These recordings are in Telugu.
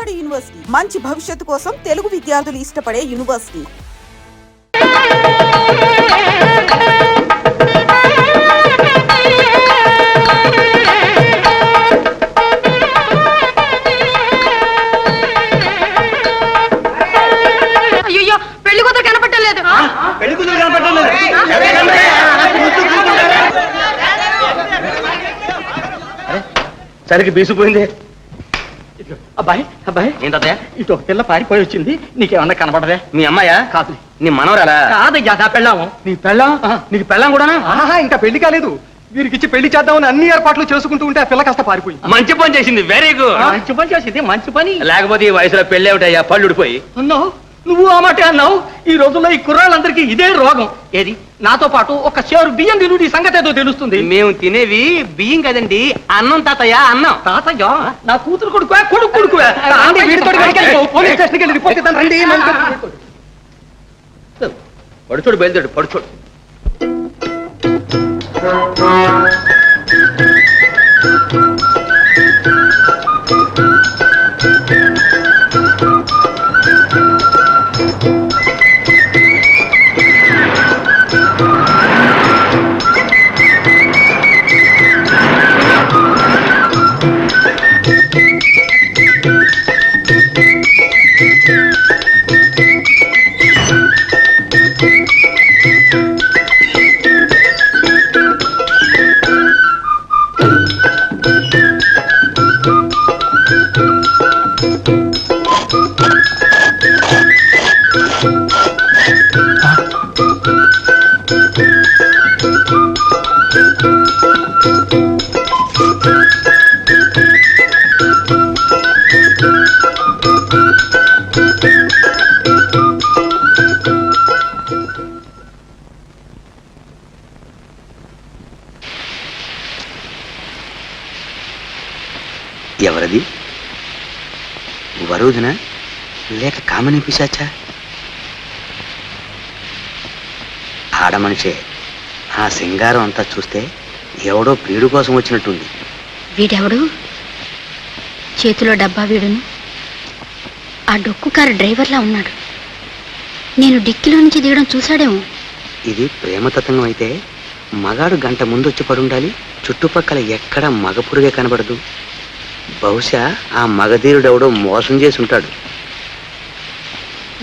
తమిళనాడు యూనివర్సిటీ మంచి భవిష్యత్తు కోసం తెలుగు విద్యార్థులు ఇష్టపడే యూనివర్సిటీ. అయ్యో పెళ్లి కూతురు కనపట్టలేదు. సరికి బీసిపోయింది. అబ్బాయి అబ్బాయి ఏంటయ్యా? ఇటు ఒక పిల్ల పారిపోయి వచ్చింది, నీకేమన్నా కనపడదే? మీ అమ్మాయా? కాదు, నీ మనవరాలా? కాదయ్యా, నా పెళ్ళాము. నీ పెళ్ళాం? నీకు పెళ్ళాం కూడానా? ఇంకా పెళ్లి కాలేదు. వీరికిచ్చి పెళ్లి చేద్దామని అన్ని ఏర్పాట్లు చేసుకుంటూ ఉంటే ఆ పిల్ల కాస్త పారిపోయింది. మంచి పని చేసింది, వెరీ గుడ్. మంచి పని చేసింది, మంచి పని. లేకపోతే ఈ వయసులో పెళ్ళి ఏమిటయ్యా, పళ్ళు ఉడిపోయి. అన్నావు, నువ్వు ఆ మాట అన్నావు. ఈ రోజుల్లో ఈ కుర్రాళ్ళందరికీ ఇదే రోగం. ఏది నాతో పాటు ఒక చేరు బియ్యం తినుడి, సంగతి ఏదో తెలుస్తుంది. మేము తినేవి బియ్యం కదండి, అన్నం తాతయ్య, అన్నం. తాతయ్య నా కూతురు కొడుకువే, కొడుకు కొడుకువే. పోలీస్ స్టేషన్కి వెళ్ళి రిపోర్ట్ ఇద్దాం రండి. పడుచోడు బయలుదేడు, పడుచోడు. ఎవరది? వరుదనా లేక కామని పిశాచా? ఆడమనిషే. ఆ సింగారం అంతా చూస్తే ఎవడో ప్రియుడు కోసం వచ్చినట్టుంది. వీడెవడు? చేతిలో డబ్బా వీడును. ఆ డొక్కు కారు డ్రైవర్లా ఉన్నాడు. నేను డిక్కిలో నుంచి దిగడం చూశాడేమో. ఇది ప్రేమతత్వం అయితే మగాడు గంట ముందు వచ్చి పడుండాలి. చుట్టుపక్కల ఎక్కడ మగపురుగే కనబడదు. బహుశా ఆ మగధీరుడెవడో మోసం చేసి ఉంటాడు.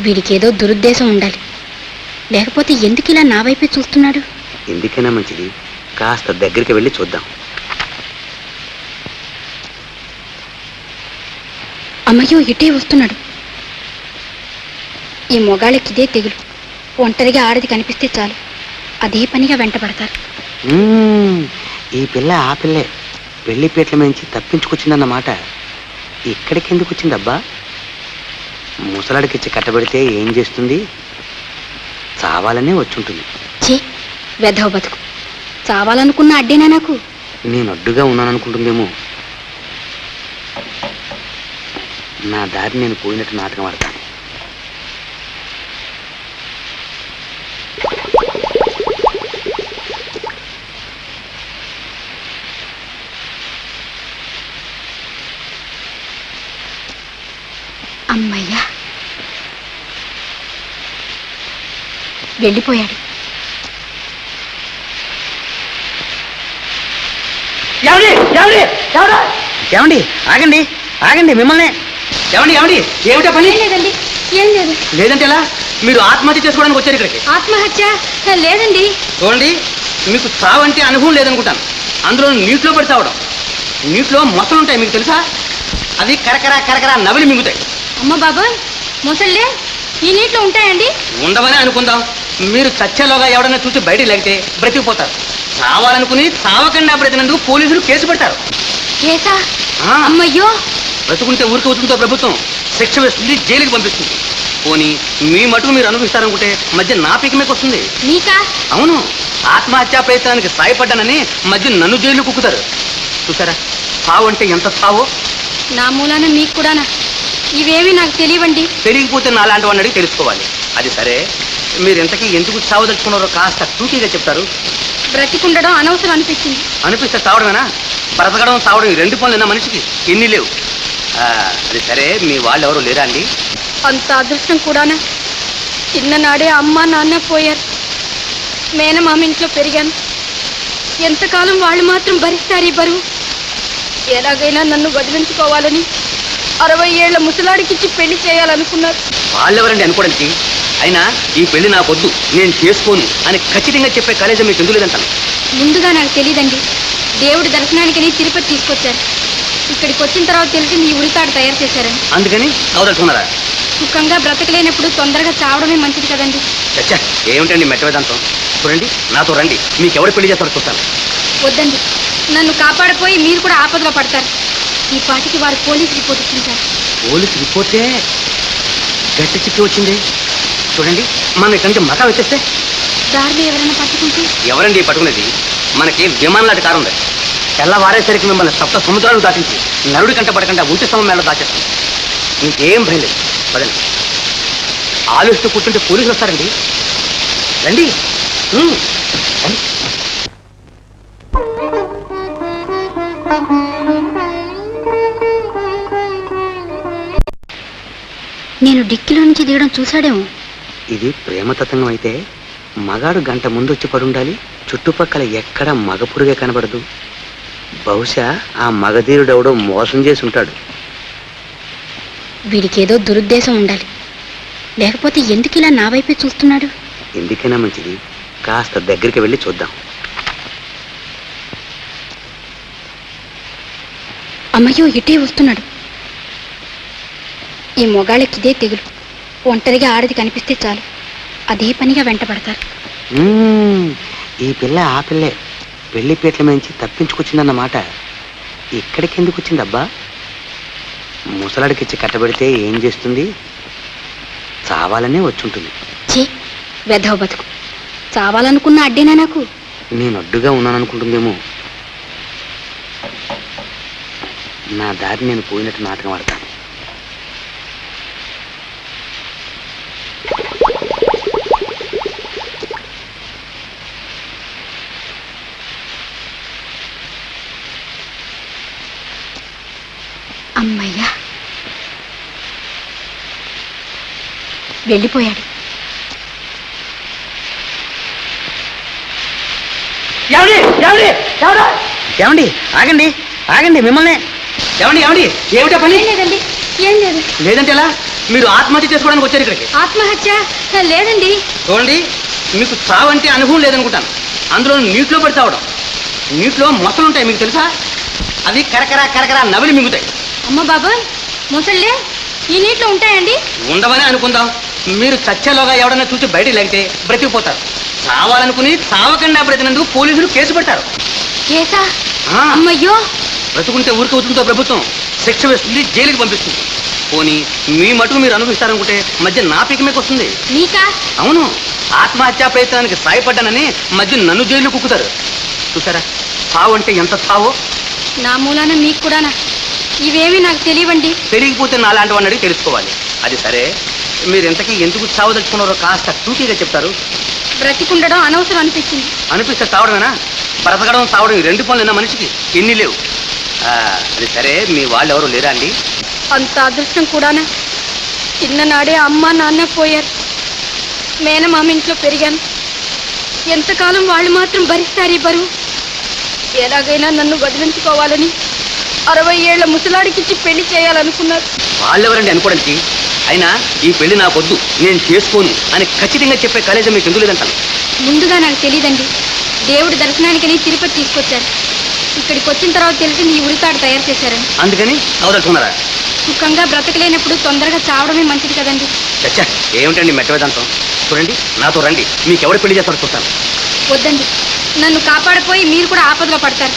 వీడికేదో దురుద్దేశం ఉండాలి, లేకపోతే ఎందుకు ఇలా నా వైపే చూస్తున్నాడు? ఎందుకైనా మంచిది, కాస్త దగ్గరికి వెళ్ళి చూద్దాం. అమ్మయ్యో, ఇటే వస్తున్నాడు. ఈ మొగాళ్ళకిదే తెగులు. ఒంటరిగా ఆడది కనిపిస్తే చాలు, అదే పనిగా వెంటబడతారు. ఈ పిల్ల ఆ పిల్లే పెళ్లిపేట్ల మించి తప్పించుకొచ్చిందన్నమాట. ఇక్కడికి ఎందుకు వచ్చిందబ్బా? ముసలాడికిచ్చి కట్టబెడితే ఏం చేస్తుంది? చావాలనే వచ్చుంటుంది. చే వెధవ బతుకు. చావాలనుకున్న అడ్డేనా నాకు? నేను అడ్డుగా ఉన్నాననుకుంటుందేమో. నా దారి నేను పోయినట్టు నాటకం ఆడతాను. అమ్మయ్యా, వెళ్ళిపోయాడు. ఏమండి ఆగండి, ఆగండి, మిమ్మల్ని. ఏమండి ఏమండి, ఏమిటా పని? లేదండి, ఏం లేదు. లేదంటే ఎలా? మీరు ఆత్మహత్య చేసుకోవడానికి వచ్చారు ఇక్కడికి? ఆత్మహత్య లేదండి. చూడండి, మీకు చావంటే అనుభవం లేదనుకుంటాను. అందులో నీటిలో పడి చావడం. నీటిలో మొసలు ఉంటాయి, మీకు తెలుసా? అవి కరకరా కరకరా నవిలి మింగుతాయి. అమ్మ బాబాయ్, మొసళ్ళే ఈ నీటిలో ఉంటాయండి? ఉండవనే అనుకుందాం. మీరు చచ్చేలోగా ఎవడన్నా చూసి బయటికి లేకపోతే బ్రతికిపోతారు. చావాలనుకుని చావకుండా బ్రతికినందుకు పోలీసులు కేసు పెడతారు. కేసా? అమ్మయ్యో. బ్రతుకుంటే ఊరికి వస్తుందో ప్రభుత్వం శిక్ష వేస్తుంది, జైలుకి పంపిస్తుంది. పోనీ మీ మటుకు మీరు అనుభవిస్తారనుకుంటే మధ్య నా పీకమేకి వస్తుంది. నీకా? అవును, ఆత్మహత్యా ప్రయత్నానికి సాయపడ్డానని మధ్య నన్ను జైలు కుక్కుతారు. చూసారా చావు అంటే ఎంత చావో? నా మూలాన మీకు కూడానా? ఇవేమీ నాకు తెలియవండి. తెలియకపోతే నాలాంటి వాడిని అడిగి తెలుసుకోవాలి. అది సరే, మీరు ఇంతకీ ఎందుకు చావదలుచుకున్నారో కాస్త టూకీగా చెప్తారు. బ్రతికుండడం అనవసరం అనిపించింది. అనిపిస్తే చావడమేనా? బ్రతకడం చావడం ఈ రెండు పనులు మనిషికి ఎన్ని లేవు. అది సరే మీ వాళ్ళు ఎవరు లేరా అండి? అంత అదృష్టం కూడానా? చిన్ననాడే అమ్మ నాన్న పోయారు. మేనమామ ఇంట్లో పెరిగాను. ఎంతకాలం వాళ్ళు మాత్రం భరిస్తారు ఈ బరువు? ఎలాగైనా నన్ను వదిలించుకోవాలని 60 ఏళ్ల ముసలాడికిచ్చి పెళ్లి చేయాలనుకున్నారు. వాళ్ళెవరండి అనుకోవడానికి? అయినా ఈ పెళ్లి నాకొద్దు, నేను చేసుకోను అని ఖచ్చితంగా చెప్పే కాలేజీ మీకు ఎందుకు లేదంటాను. ముందుగా నాకు తెలియదండి. దేవుడి దర్శనానికని తిరుపతి తీసుకొచ్చారు. ఇక్కడికి వచ్చిన తర్వాత తెలిసి మీ ఉరితాడు తయారు చేశారని. అందుకని అవదలుచుకున్నారా? సుఖంగా బ్రతకలేనప్పుడు తొందరగా చావడమే మంచిది కదండి. చచ్చా, ఏమిటండి మెట్ట వేదాంతం? చూడండి, నాతో రండి, మీకు ఎవరు పెళ్లి చేస్తారో చూస్తాను. వద్దండి, నన్ను కాపాడిపోయి మీరు కూడా ఆపదలో పడతారు. ఈ పాటికి వారు పోలీస్ రిపోర్ట్ ఇచ్చింటారు. పోలీసు రిపోర్టే గట్టి చిక్కి వచ్చింది. చూడండి, మనం ఇక్కడి నుంచి మకా వచ్చేస్తే దారిలో ఎవరైనా పట్టుకుంటే? ఎవరండి పట్టుకునేది? మనకి విమానం లాంటి కారు ఉంది. తెల్లవారేసరికి మిమ్మల్ని సప్త సముద్రాలు దాటించి నరుడి కంట పడకుండా ఉంటి సమం మేళ దాచేస్తాం. ఇంకేం భయం లేదు. పదండి. ఆలోచిస్తూ కూర్చుంటే పోలీసులు వస్తారండి. రండి. రండి. నేను డిక్కిలో నుంచి దిగడం చూశాడేమో. ఇది ప్రేమ తతంగం అయితే మగాడు గంట ముందు వచ్చి పడుండాలి. చుట్టుపక్కల ఎక్కడ మగ పురుగే కనబడదు. బహుశా ఆ మగధీరుడెవడో మోసం చేసి ఉంటాడు. వీడికేదో దురుద్దేశం ఉండాలి. లేకపోతే ఎందుకు ఇలా నా వైపే చూస్తున్నాడు? ఎందుకైనా మంచిది, కాస్త దగ్గరికి వెళ్ళి చూద్దాం. అమ్మయ్యో, ఇటే వస్తున్నాడు. ఈ మొగాళ్ళకి ఇదే తెగులు. ఒంటరిగా ఆడది కనిపిస్తే చాలు అదే పనిగా వెంటబడతారు. ఈ పిల్ల ఆ పిల్లే పెళ్లి పీటల మించి తప్పించుకొచ్చిందన్నమాట. ఇక్కడికి ఎందుకు వచ్చిందబ్బా? ముసలాడికిచ్చి కట్టబెడితే ఏం చేస్తుంది? చావాలనే వచ్చుంటుంది. చే వెధవ బతుకు. చావాలనుకున్న అడ్డేనా నాకు? నేను అడ్డుగా ఉన్నాననుకుంటుందేమో. నా దారి నేను పోయినట్టు నాటకం ఆడతాను. అమ్మయ్యా, వెళ్ళిపోయాడు. ఏమండి ఆగండి, ఆగండి, మిమ్మల్ని. ఏమండి ఏమండి, ఏమిటా పని? లేదండి, ఏం లేదు. లేదంటే ఎలా? మీరు ఆత్మహత్య చేసుకోవడానికి వచ్చారు ఇక్కడికి? ఆత్మహత్య లేదండి. చూడండి, మీకు చావంటే అనుభవం లేదనుకుంటాను. అందులో నీటిలో పడి చావడం. నీటిలో మొసలు ఉంటాయి, మీకు తెలుసా? అవి కరకర కరకర నవిలి మింగుతాయి. అమ్మ బాబాయ్, ముసళ్ళే ఈ నీటిలో ఉంటాయండి? ఉండవని అనుకుందాం. మీరు చచ్చేలోగా ఎవడన్నా చూసి బయటికి లేకపోతే బ్రతికిపోతారు. చావాలనుకుని చావకుండా బ్రతినందుకు పోలీసులు కేసు పెడతారు. కేసా? ఆ. అమ్మయ్యో. బ్రతుకుంటే ఊరికి అవుతుందో ప్రభుత్వం శిక్ష వేస్తుంది, జైలుకి పంపిస్తుంది. పోనీ మీ మటుకు మీరు అనుభవిస్తారనుకుంటే మధ్య నా పీకమేకి వస్తుంది. నీకా? అవును, ఆత్మహత్యా ప్రయత్నానికి సాయపడ్డానని మధ్య నన్ను జైలు కుక్కుతారు. చూసారా చావు అంటే ఎంత చావో? నా మూలాన మీకు కూడానా? ఇవేమీ నాకు తెలియవండి. తెలియకపోతే నాలాంటి వాడిని అడిగి తెలుసుకోవాలి. అది సరే, మీరు ఇంతకీ ఎందుకు చావదలుచుకున్నారో కాస్త టూకీగా చెప్తారు? బ్రతికుండడం అనవసరం అనిపించింది. అనిపిస్తే చావడమేనా? బ్రతకడం చావడం ఈ రెండు పనులు మనిషికి ఎన్ని లేవు. అది సరే, మీ వాళ్ళు ఎవరు లేరా అండి? అంత అదృష్టం కూడానా? చిన్ననాడే అమ్మ నాన్న పోయారు. మేనమామ ఇంట్లో పెరిగాను. ఎంతకాలం వాళ్ళు మాత్రం భరిస్తారు ఈ బరువు? ఎలాగైనా నన్ను వదిలించుకోవాలని 60 ఏళ్ల ముసలాడికిచ్చి పెళ్లి చేయాలనుకున్నారు. వాళ్ళెవరండి అనుకోవడానికి? అయినా ఈ పెళ్లి నాకొద్దు, నేను చేసుకోను అని ఖచ్చితంగా చెప్పే కాలేజీ మీకు ఎందుకు లేదంటాను. ముందుగా నాకు తెలియదండి. దేవుడి దర్శనానికని తిరుపతి తీసుకొచ్చారు. ఇక్కడికి వచ్చిన తర్వాత తెలిసి మీ ఉరితాడు తయారు చేశారని. అందుకని అవదలుచుకున్నారా? సుఖంగా బ్రతకలేనప్పుడు తొందరగా చావడమే మంచిది కదండి. చచ్చా, ఏమిటండి మెట్ట వేదాంతం? చూడండి, నాతో రండి, మీకు ఎవరు పెళ్లి చేస్తారో చూస్తాను. వద్దండి, నన్ను కాపాడిపోయి మీరు కూడా ఆపదలో పడతారు.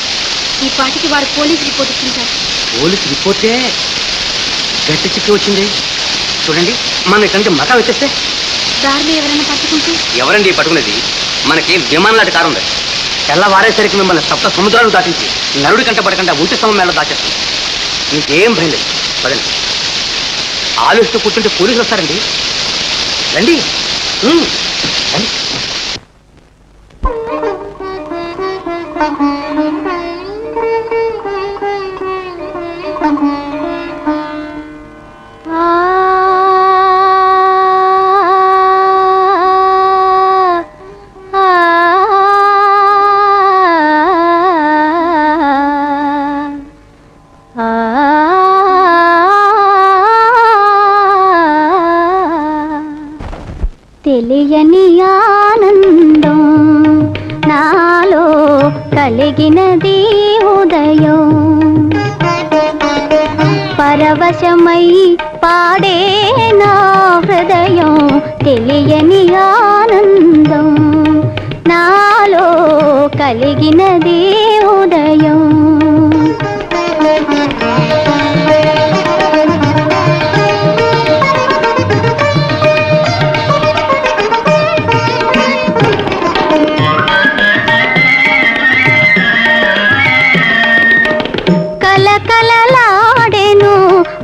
ఈ పాటికి వారు పోలీస్ రిపోర్ట్ ఇచ్చింటారు. పోలీసు రిపోర్టే గట్టి చిక్కి వచ్చింది. చూడండి, మనం ఇక్కడి నుంచి మకా వచ్చేస్తే దారిలో ఎవరైనా పట్టుకుంటే? ఎవరండి పట్టుకునేది? మనకి విమానం లాంటి కారు ఉంది. తెల్లవారేసరికి మిమ్మల్ని సప్త సముద్రాలు దాటించి నరుడి కంట పడకుండా ఉంటి సమం మేళ దాచేస్తాం. ఇంకేం భయం లేదు. పదండి. ఆలోచిస్తూ కూర్చుంటే పోలీసులు వస్తారండి. రండి. రండి. తెలియని ఆనందం నాలో కలిగినది ఉదయం పరవశమై పాడే నా హృదయం తెలియని ఆనందం నాలో కలిగినది ఉదయం కలకలలాడెను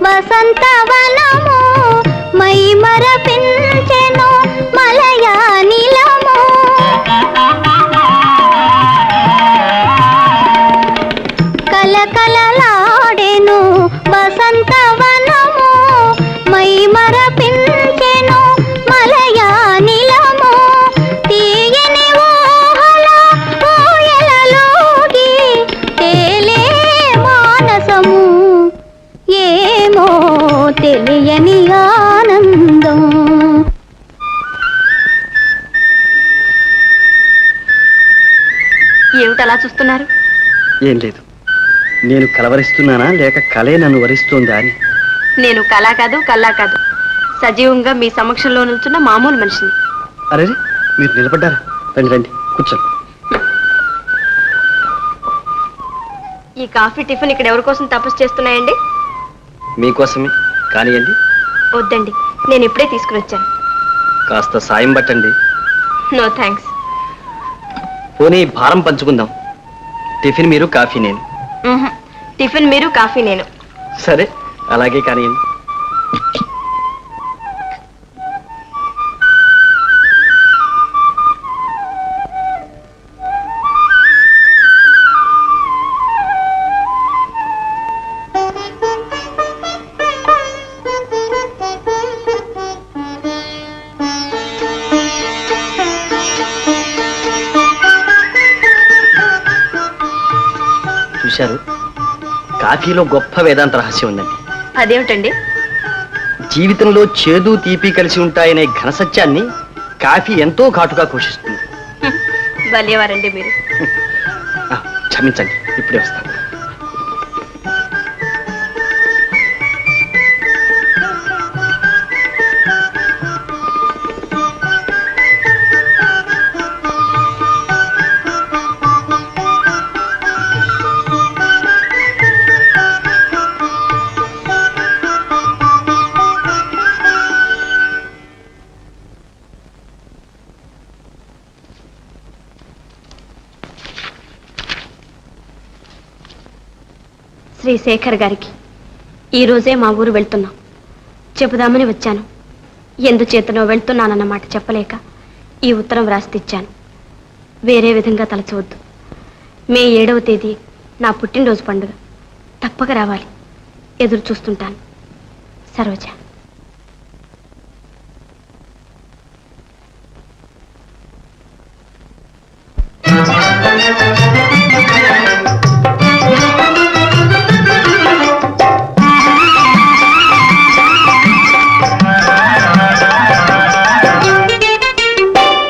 వసంతవనము మై మరపించెను మలయానిలము కలకలలాడెను వసంతవనము మై మరపించెను మలయానిలము తీయని ఊహల ఊయలలోగి తేలే మానసము ఏమో తెలియని ఆనందం. ఏమిటలా చూస్తున్నారు? ఏం లేదు, నేను కలవరిస్తున్నానా లేక కలే నన్ను వరిస్తోందా అని. నేను కళా కాదు కల్లా కాదు, సజీవంగా మీ సమక్షంలో నిల్చున్న మామూలు మనిషిని. అరే మీరు నిలబడ్డారా? రండి రండి కూర్చోండి. ఈ కాఫీ టిఫిన్ ఇక్కడ ఎవరి కోసం తపస్సు చేస్తున్నాయండి? మీకోసమే. కానివ్వండి. వద్దండి, నేను ఇప్పుడే తీసుకుని వచ్చాను. కాస్త సాయం పట్టండి. No thanks. పోనీ భారం పంచుకుందాం. టిఫిన్ మీరు, కాఫీ నేను. టిఫిన్ మీరు, కాఫీ నేను. సరే అలాగే కానివ్వండి. చూశారు, కాఫీలో గొప్ప వేదాంత రహస్యం ఉందండి. అదేమిటండి? జీవితంలో చేదు తీపి కలిసి ఉంటాయనే ఘన సత్యాన్ని కాఫీ ఎంతో ఘాటుగా ఘోషిస్తుంది. భలేవారండి మీరు. క్షమించండి, ఇప్పుడే వస్తాను. శ్రీ శేఖర్ గారికి ఈరోజే మా ఊరు వెళ్తున్నాం చెబుదామని వచ్చాను. ఎందుచేతనో వెళ్తున్నానన్నమాట చెప్పలేక ఈ ఉత్తరం వ్రాసిచ్చాను. వేరే విధంగా తలచవద్దు. మే 7వ తేదీ నా పుట్టినరోజు పండుగ. తప్పక రావాలి. ఎదురు చూస్తుంటాను. సరోజ.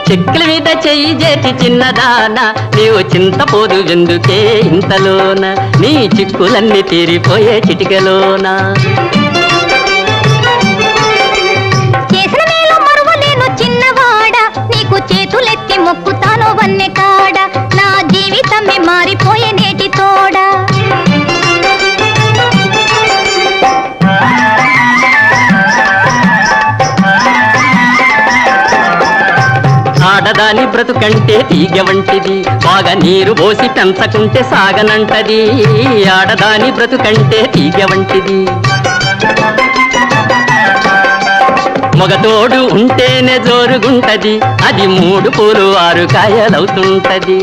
చెక్కుల మీద చెయ్యి చేతి చిన్నదాన నీవు చింతపోదు ఎందుకే ఇంతలోన నీ చిక్కులన్నీ తీరిపోయే చిటికలోన చేసిన మేలు మరువలేను చిన్నవాడ నీకు చేతులెత్తి మొక్కుతాను వన్నె కాడ నా జీవితమే మారిపోయే నేటి తోడ ఆడదాని బ్రతుకంటే తీగ వంటిది బాగా నీరు పోసి పెంచకుంటే సాగనంటది ఆడదాని బ్రతుకంటే తీగ వంటిది మగతోడు ఉంటేనే జోరుగుంటది అది 3 పూలు 6 కాయలవుతుంటది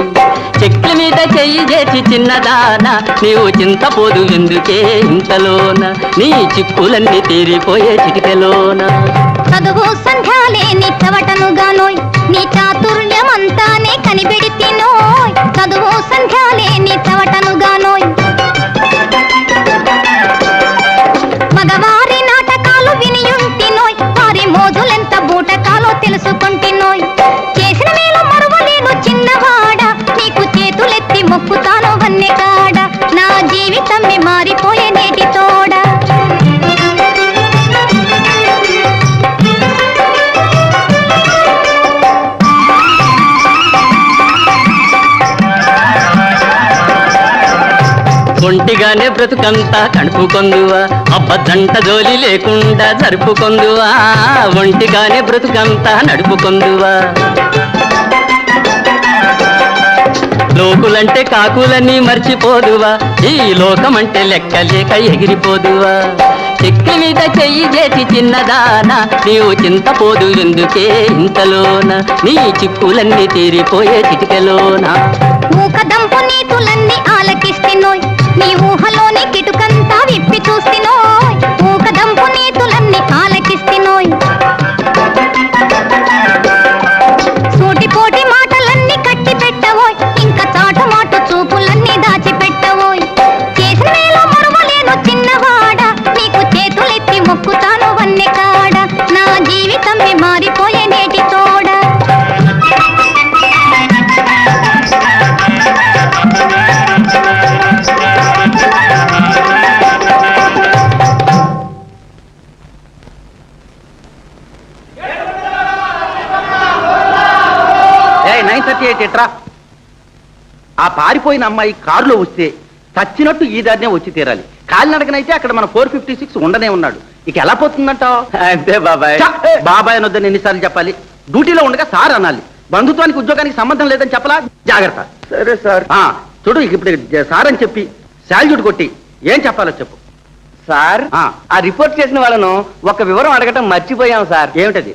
చెక్కి మీద చెయ్యి చేసి చిన్నదానా నీవు చింతపోదు ఎందుకే ఇంతలోన నీ చిక్కులన్నీ తీరిపోయే చిటికెలోన చదువు సంధ్యాలేని చవటనుగానోయ్ నీ చాతుర్యమంతానే కనిపెడితినోయ్ చదువు సంధ్యాలేని చవటనుగానోయ్ మగవారి నాటకాలు వినియుంటినోయ్ వారి మోజులెంత బూటకాలో తెలుసుకుంటినోయ్ చేసిన మేలు మరువలేను చిన్నవాడ నీకు చేతులెత్తి మొక్కుతాను వన్నె కాడ నా జీవితమే మారిపోయే నేటి తోడ ఒంటిగానే బ్రతుకంతా కడుపుకొందువా అబ్బదంట జోలి లేకుండా జరుపుకొందువా ఒంటిగానే బ్రతుకంతా నడుపుకొందువా లోకులంటే కాకులన్నీ మర్చిపోదువా ఈ లోకమంటే లెక్కలేక ఎగిరిపోదువా చెక్కి మీద చెయ్యి చేసి చిన్నదానా నీవు చింతపోదు ఎందుకే ఇంతలోన నీ చిక్కులన్నీ తీరిపోయే చిటికెలోన మూకదంపు నీతులన్నీ ఆలకిస్తినోయ్ నీ ఊహలోని కిటుకంతా విప్పి చూస్తినోయ్ మూకదంపు నీతులన్నీ ఆలకిస్తినోయ్ సూటిపోటి మాటలన్నీ కట్టి పెట్టవోయ్ ఇంకా చాటు మాటు చూపులన్నీ దాచిపెట్టవోయ్ చేసిన మేలు మరువలేను చిన్నవాడ నీకు చేతులెత్తి మొక్కుతాను వన్నె కాడ నా జీవితమే మారిపోయే నేటి తోడ ఎట్రా ఆ పారిపోయిన అమ్మాయి కారులో వస్తే చచ్చినట్టు ఈ దారినే వచ్చి తీరాలి. కాలినడకనైతే అక్కడ మన 456 ఉండనే ఉన్నాడు. ఇక ఎలా పోతుందంటావు? అంతే బాబాయ్. బాబాయ్ అనొద్దని ఎన్నిసార్లు చెప్పాలి? డ్యూటీలో ఉండగా సార్ అనాలి. బంధుత్వానికి ఉద్యోగానికి సంబంధం లేదని చెప్పలా. జాగ్రత్త. సరే సార్. చూడు ఇప్పుడు సార్ అని చెప్పి శాల్యూట్ కొట్టి ఏం చెప్పాలో చెప్పు. సార్ ఆ రిపోర్ట్ చేసిన వాళ్ళను ఒక వివరం అడగటం మర్చిపోయాం సార్. ఏమిటది?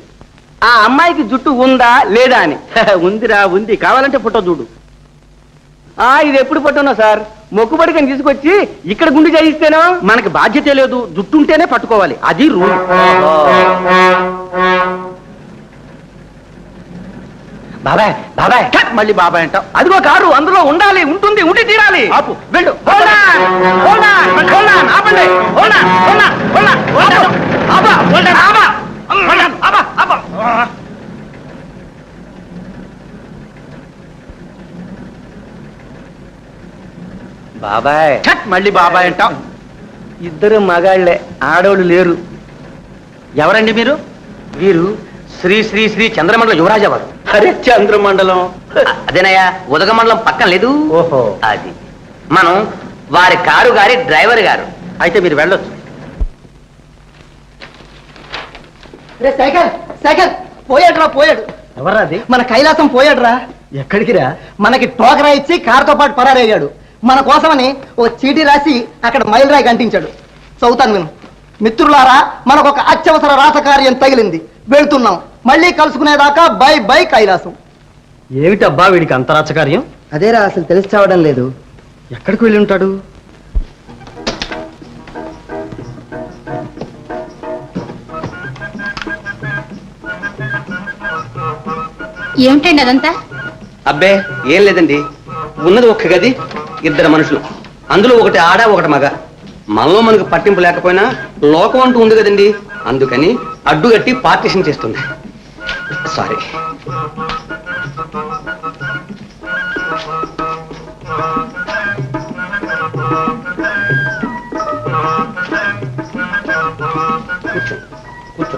ఆ అమ్మాయికి జుట్టు ఉందా లేదా అని. ఉందిరా ఉంది, కావాలంటే ఫోటో చూడు. ఇది ఎప్పుడు పట్టున్నా సార్? మొక్కుబడికని తీసుకొచ్చి ఇక్కడ గుండు చేయిస్తేనో మనకి బాధ్యత లేదు, జుట్టు ఉంటేనే పట్టుకోవాలి, అది రూల్. బాబాయ్ బాబాయ్ మళ్ళీ బాబాయ్ అంటావు. అదిగో కారు అందులో ఉండాలి, ఉంటుంది, ఉండి తీరాలి. ఆపు, వెళ్ళు. బాబాయ్ మళ్ళీ బాబాయ్ అంటాం. ఇద్దరు మగాళ్లే, ఆడోళ్ళు లేరు. ఎవరండి మీరు? వీరు శ్రీ శ్రీ శ్రీ చంద్రమండలం యువరాజా వారు. అరే చంద్రమండలం అదేనయ్యా, ఉదగమండలం పక్కన లేదు. ఓహో, అది మనం వారి కారు గారి డ్రైవర్ గారు. అయితే మీరు వెళ్ళొచ్చు. సైకిల్ సైకిల్ పోయాడురా, పోయాడు. ఎవరా అది? మన కైలాసం పోయాడురా. ఎక్కడికి రా? మనకి టోకరా ఇచ్చి కారుతో పాటు పరారయ్యాడు. మన కోసమని ఓ చీటీ రాసి అక్కడ మైలురాయి గంటించాడు. చదువుతాను నేను. మిత్రులారా, మనకు ఒక అత్యవసర రాసకార్యం తగిలింది, వెళ్తున్నాం. మళ్ళీ కలుసుకునేదాకా బై బై కైలాసం. ఏమిటబ్బా వీడికి అంతరాచకార్యం? అదేరా అసలు తెలిసి చావడం లేదు. ఎక్కడికి వెళ్ళి ఉంటాడు? ఏమిటండి అదంతా? అబ్బే ఏం లేదండి, ఉన్నది ఒక్క గది, ఇద్దరు మనుషులు, అందులో ఒకటి ఆడ ఒకటి మగ. మనలో మనకు పట్టింపు లేకపోయినా లోకం అంటూ ఉంది కదండి, అందుకని అడ్డుగట్టి పార్టీషన్ చేస్తుంది. సారీ. కూర్చో కూర్చో.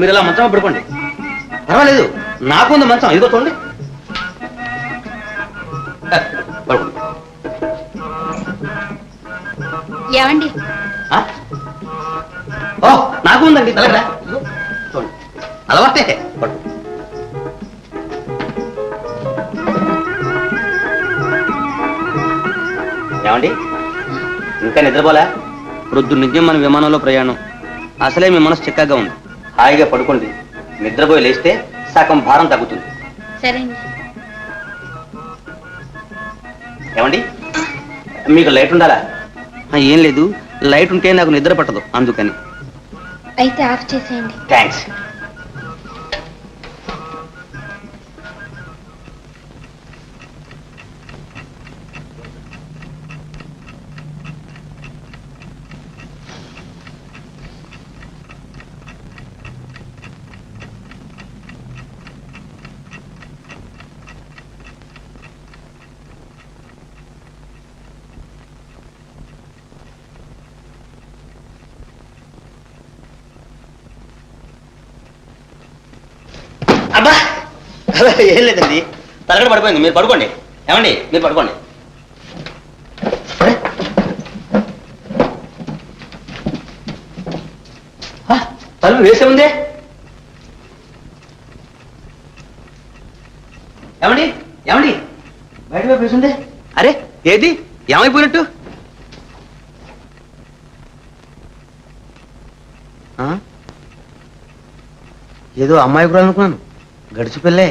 మీరు ఇలా మంచం పడుకోండి, పర్వాలేదు. నాకుంది మంచం, ఇదిగో చూడండి. పడుకోండి. ఏమండి, ఓ నాకు ఉందండి, తలరా చూడండి, అలవాటే. పడుకో. ఏమండి ఇంకా నిద్రపోలే? ప్రొద్దున్న నుంచి మన విమానంలో ప్రయాణం. అసలే మీ మనసు చిక్కగా ఉంది. హాయిగా పడుకోండి. నిద్రపోయి లేస్తే సగం భారం తగ్గుతుంది. సరే. ఏమండి మీకు లైట్ ఉండాలా? ఏం లేదు, లైట్ ఉంటే నాకు నిద్ర పట్టదు, అందుకని. అయితే ఆఫ్ చేసేయండి. థ్యాంక్స్. అబ్బా ఏం లేదండి, తలగడ పడిపోయింది. మీరు పడుకోండి. ఏమండి మీరు పడుకోండి. తలుపు వేసే ఉంది. ఏమండి ఏమండి బయట వైపు వేసి ఉంది. అరే ఏది ఏమైపోయినట్టు? ఏదో అమ్మాయి కూడా అనుకున్నాను, గడిచి పిల్లే.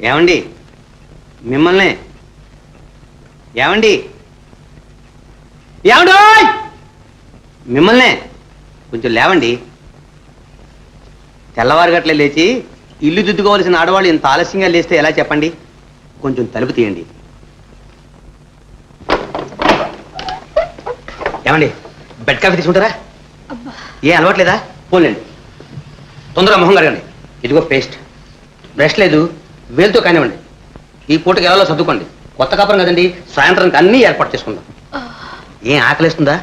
ఏమండి మిమ్మల్ని. ఏమండి ఏమండి మిమ్మల్నే. కొంచెం లేవండి. తెల్లవారు గట్లే లేచి ఇల్లు దిద్దుకోవాల్సిన ఆడవాళ్ళు ఇంత ఆలస్యంగా లేస్తే ఎలా చెప్పండి? కొంచెం తలుపు తీయండి. ఏమండి బెడ్ కాఫీ తీసుకుంటారా? ఏం అలవాట్లేదా? పోలేండి, తొందరగా మొహం కడగండి. ఇదిగో పేస్ట్, బ్రష్ లేదు, వేలుతో కానివ్వండి. ఈ పూటకి ఎలా సర్దుకోండి. కొత్త కాపురం కదండి, సాయంత్రానికి అన్నీ ఏర్పాటు చేసుకుందాం. ఏం ఆకలిస్తుందా?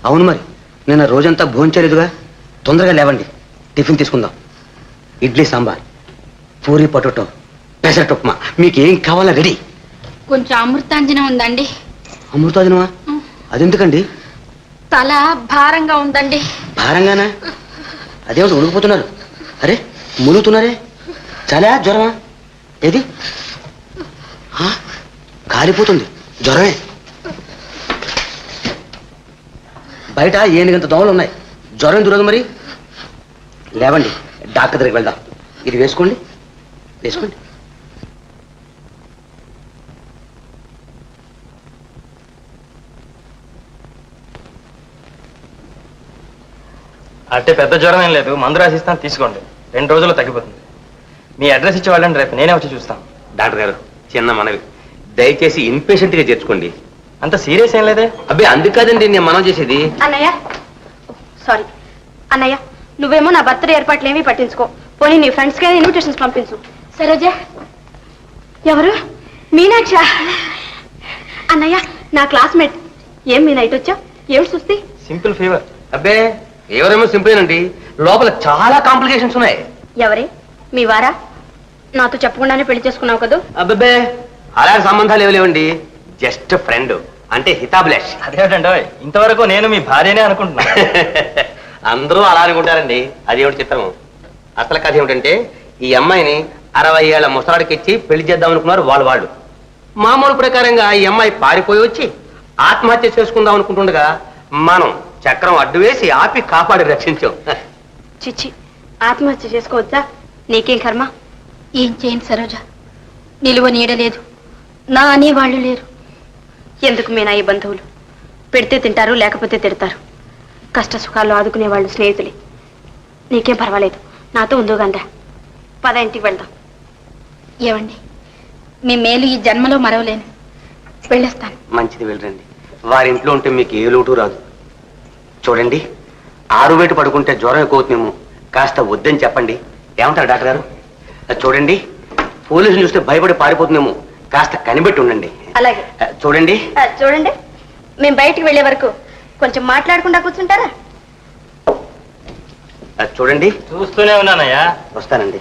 అవును మరి, నిన్న రోజంతా భోంచలేదుగా. తొందరగా లేవండి, టిఫిన్ తీసుకుందాం. ఇడ్లీ సాంబార్, పూరి పొటాటో, పెసరట్ ఉప్మా, మీకు ఏం కావాలా రెడీ. కొంచెం అమృతాంజనం ఉందండి. అమృతాజనమా? అదెందుకండి? తల భారంగా ఉందండి. భారంగానా? అదేమిటి ఉడికిపోతున్నారు? అరే మునుగుతున్నారే. చాలా జ్వరమా? ఏది కాలిపోతుంది, జ్వరమే. బయట ఏనుగంత దోమలు ఉన్నాయి, జ్వరం దూరదు మరి. లేవండి, డాక్టర్ దగ్గరికి వెళ్దాం. ఇది వేసుకోండి, వేసుకోండి. అంటే పెద్ద జ్వరం ఏం లేదు, మందు రాసిస్తాను తీసుకోండి, 2 రోజుల్లో తగ్గిపోతుంది. మీ అడ్రస్ ఇచ్చి వాళ్ళండి, రేపు నేనే వచ్చి చూస్తాను. డాక్టర్ గారు చిన్న మనవి, దయచేసి ఇన్పేషెంట్ గా చేర్చుకోండి. అంత సీరియస్ ఏం లేదే. అబ్బే అందుకాదండి నేను మనం చేసేది. అన్నయ్య సారీ అన్నయ్య, నువ్వేమో నా బర్త్డే ఏర్పాట్లు ఏమీ పట్టించుకో. పోనీ నీ ఫ్రెండ్స్ కి ఇన్విటేషన్స్ పంపించు. సరోజ ఎవరు? మీనాక్ష. అన్నయ్య నా క్లాస్మేట్. ఏం మీ నైట్ వచ్చావు? ఏమిటి చూస్తే? Simple fever. అబ్బే ఎవరేమో సింపుల్ అండి, లోపల చాలా కాంప్లికేషన్స్ ఉన్నాయి. ఎవరే? మీ వారా? నాతో చెప్పకుండానే పెళ్లి చేసుకున్నావు కదా? అబ్బే అలాంటి సంబంధాలు ఏమి లేవండి, జస్ట్ ఫ్రెండ్, అంటే హితాభిలాష్. అదేమిటండి, ఇంతవరకు నేను మీ భార్యనే అనుకుంటున్నా. అందరూ అలా అనుకుంటారండి, అదేమిటి చిత్రం. అసలు కథ ఏమిటంటే, ఈ అమ్మాయిని 60 ఏళ్ల ముసలాడికి ఇచ్చి పెళ్లి చేద్దాం అనుకున్నారు వాళ్ళు. మామూలు ప్రకారంగా ఈ అమ్మాయి పారిపోయి వచ్చి ఆత్మహత్య చేసుకుందాం అనుకుంటుండగా మనం చక్రం అడ్డు వేసి ఆపి కాపాడి రక్షించాం. చిచ్చి, ఆత్మహత్య చేసుకోవచ్చా? నీకేం కర్మ. ఏం చేయను సరోజ, నిలువ నీడలేదు, నా అనేవాళ్ళు లేరు. ఎందుకు మీనా ఈ బంధువులు? పెడితే తింటారు, లేకపోతే తిడతారు. కష్ట సుఖాల్లో ఆదుకునే వాళ్ళు స్నేహితులే. నీకేం పర్వాలేదు, నాతో ఉందిగా. పద ఇంటికి వెళ్దాం. ఏమండి, మీ మేలు ఈ జన్మలో మరవలేను. వెళ్ళేస్తాను. మంచిది, వెళ్ళండి. వారింట్లో ఉంటే మీకు ఏ లోటు రాదు. చూడండి, ఆరువేటు పడుకుంటే జ్వరం ఎక్కువ అవుతుందేమో, కాస్త వద్దని చెప్పండి. ఏమంటారు డాక్టర్ గారు? చూడండి, పోలీసులు చూస్తే భయపడి పారిపోతుందేమో, కాస్త కనిపెట్టి ఉండండి. అలాగే. చూడండి చూడండి, మేము బయటికి వెళ్ళే వరకు కొంచెం మాట్లాడకుండా కూర్చుంటారా? చూడండి. చూస్తూనే ఉన్నానయ్యా. వస్తానండి.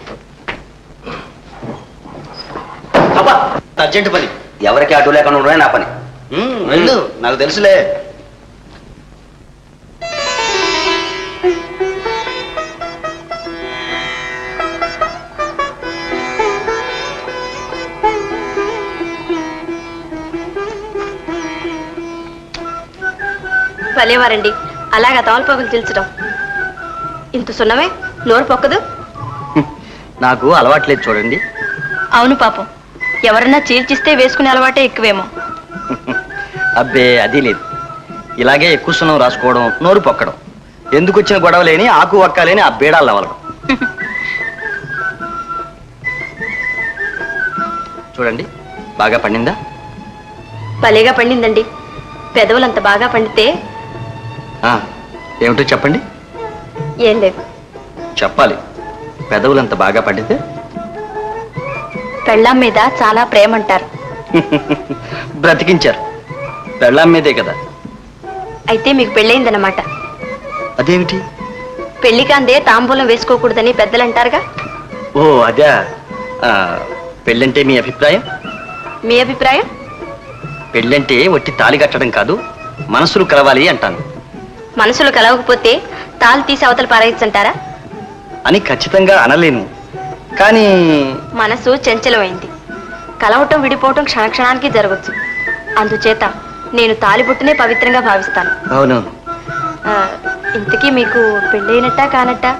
అబ్బా అర్జెంట్ పని, ఎవరికి అడ్డు లేకుండా ఉండడే నా పని. వెళ్ళు, నాకు తెలుసులే. భలేవారండి, అలాగా తమలపాకులు చీల్చడం. ఇంత సున్నమే, నోరు పొక్కదు. నాకు అలవాట్లేదు చూడండి. అవును పాపం, ఎవరన్నా చీల్చిస్తే వేసుకునే అలవాటే ఎక్కువేమో. అబ్బే అది లేదు. ఇలాగే ఎక్కువ సున్నం రాసుకోవడం, నోరు పొక్కడం, ఎందుకు వచ్చిన గొడవ లేని ఆకు ఒక్క లేని ఆ బేడాలు నవలడం. చూడండి, బాగా పండిందా? భలేగా పండిందండి. పెదవులంత బాగా పండితే. ఏమిటో చెప్పండి. ఏం లేదు. చెప్పాలి. పెదవులంత బాగా పండితే పెళ్ళాం మీద చాలా ప్రేమ అంటారు. బ్రతికించారు. పెళ్ళాం మీదే కదా. అయితే మీకు పెళ్ళయిందన్నమాట. అదేమిటి? పెళ్లికాందే తాంబూలం వేసుకోకూడదని పెద్దలు అంటారుగా. ఓ అదే. పెళ్ళంటే మీ అభిప్రాయం? మీ అభిప్రాయం? పెళ్ళంటే ఒట్టి తాళి కట్టడం కాదు, మనసులు కలవాలి అంటాను. మనసులు కలవకపోతే తాళి తీసి అవతల పారేయచ్చంటారా? అని ఖచ్చితంగా అనలేను, కానీ మనసు చంచలమైంది. కలవటం విడిపోవటం క్షణక్షణానికి జరగచ్చు. అందుచేత నేను తాలిబొట్టునే పవిత్రంగా భావిస్తాను. అవునవును. ఇంతకీ మీకు పెళ్ళైనట్టా కానట్టా?